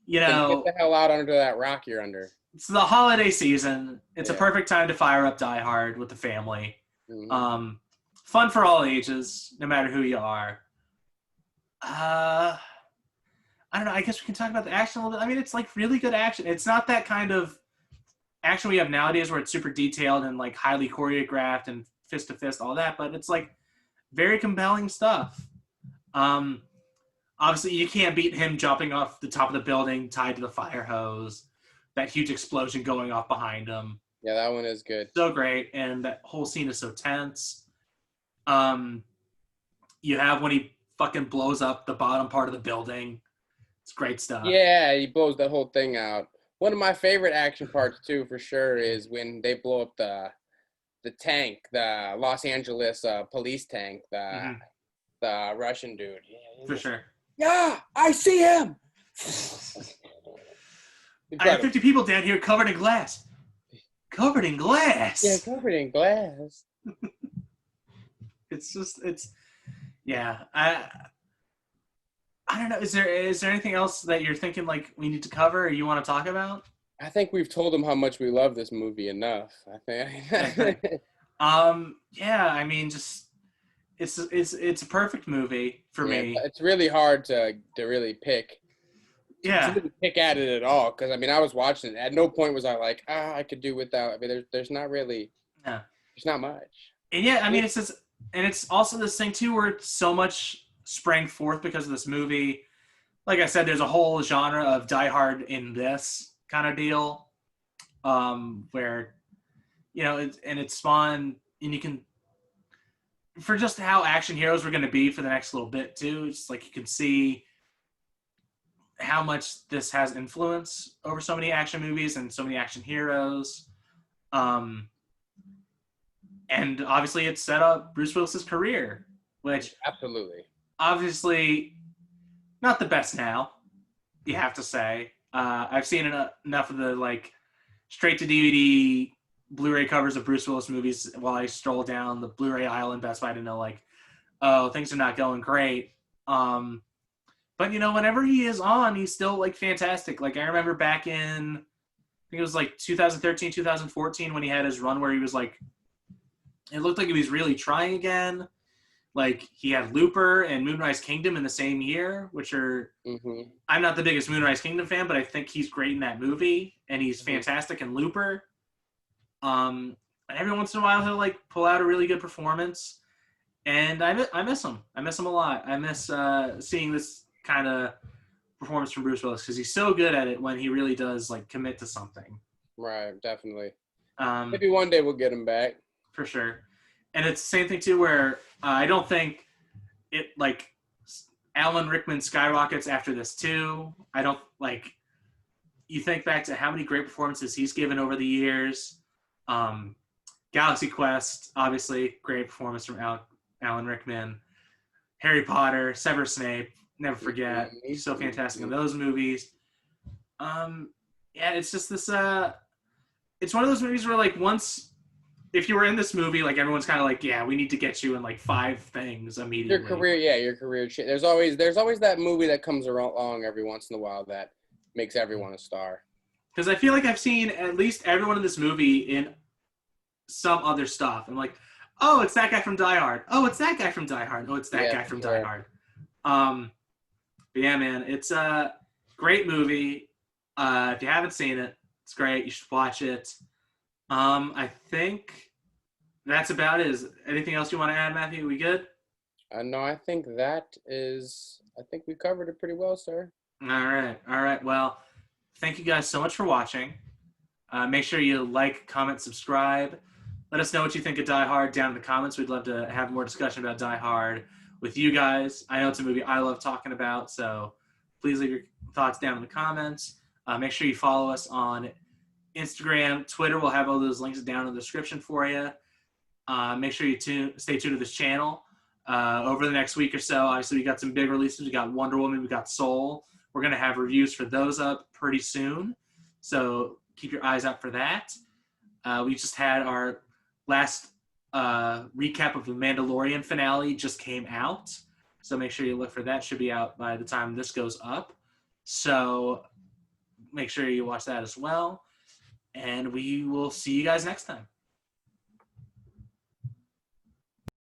then get the hell out under that rock you're under. It's the holiday season. It's a perfect time to fire up Die Hard with the family. Mm-hmm. Fun for all ages, no matter who you are. I don't know. I guess we can talk about the action a little bit. I mean, it's like really good action. It's not that kind of action we have nowadays where it's super detailed and like highly choreographed and fist to fist, all that, but it's like very compelling stuff. Obviously, you can't beat him jumping off the top of the building tied to the fire hose. That huge explosion going off behind him. Yeah, that one is good. So great, and that whole scene is so tense. You have when he fucking blows up the bottom part of the building. It's great stuff. Yeah, he blows the whole thing out. One of my favorite action parts, too, for sure, is when they blow up the tank, the Los Angeles police tank, the Russian dude. Yeah, for sure. Yeah, I see him! I have 50 people down here covered in glass. Covered in glass? Yeah, covered in glass. Yeah. I don't know. Is there anything else that you're thinking like we need to cover or you want to talk about? I think we've told them how much we love this movie enough. I think. Yeah. I mean, just it's a perfect movie for me. It's really hard to really pick. Yeah. To really pick at it at all because I mean I was watching it. At no point was I like I could do without. I mean there's not really. Yeah. There's not much. And yeah, I mean it's also this thing too where so much sprang forth because of this movie. Like I said, there's a whole genre of Die Hard in this kind of deal, where it spawned, and you can, for just how action heroes were going to be for the next little bit too. It's like you can see how much this has influence over so many action movies and so many action heroes. And obviously it set up Bruce Willis's career, which absolutely, obviously not the best now, you have to say. I've seen enough of the like straight to DVD Blu-ray covers of Bruce Willis movies while I stroll down the Blu-ray aisle in Best Buy to know like, oh, things are not going great. But whenever he is on, he's still like fantastic. Like I remember back in, I think it was like 2013, 2014 when he had his run where he was like, it looked like he was really trying again. Like he had Looper and Moonrise Kingdom in the same year, which are, I'm not the biggest Moonrise Kingdom fan, but I think he's great in that movie and he's fantastic in Looper. And every once in a while he'll like pull out a really good performance and I miss him. I miss him a lot. I miss seeing this kind of performance from Bruce Willis because he's so good at it when he really does like commit to something. Right, definitely. Maybe one day we'll get him back. For sure. And it's the same thing too where I don't think it like Alan Rickman skyrockets after this too. I don't like, you think back to how many great performances he's given over the years. Galaxy Quest, obviously great performance from Alan Rickman. Harry Potter, Severus Snape, never forget. He's so fantastic in those movies. Yeah, it's just this it's one of those movies where like once if you were in this movie, like everyone's kind of like, yeah, we need to get you in like 5 things immediately. Your career. There's always that movie that comes along every once in a while that makes everyone a star. Because I feel like I've seen at least everyone in this movie in some other stuff. I'm like, oh, it's that guy from Die Hard. Oh, it's that guy from Die Hard. Oh, it's that guy from Die Hard. But yeah, man, it's a great movie. If you haven't seen it, it's great. You should watch it. I think that's about it. Is anything else you want to add, Matthew? We good? No, I think we covered it pretty well, sir. All right. Well, thank you guys so much for watching. Make sure you like, comment, subscribe. Let us know what you think of Die Hard down in the comments. We'd love to have more discussion about Die Hard with you guys. I know it's a movie I love talking about, so please leave your thoughts down in the comments. Make sure you follow us on Instagram, Twitter. We'll have all those links down in the description for you. Make sure you stay tuned to this channel. Over the next week or so, obviously, we got some big releases. We got Wonder Woman. We got Soul. We're going to have reviews for those up pretty soon. So keep your eyes out for that. We just had our last recap of the Mandalorian finale just came out. So make sure you look for that. Should be out by the time this goes up. So make sure you watch that as well. And we will see you guys next time.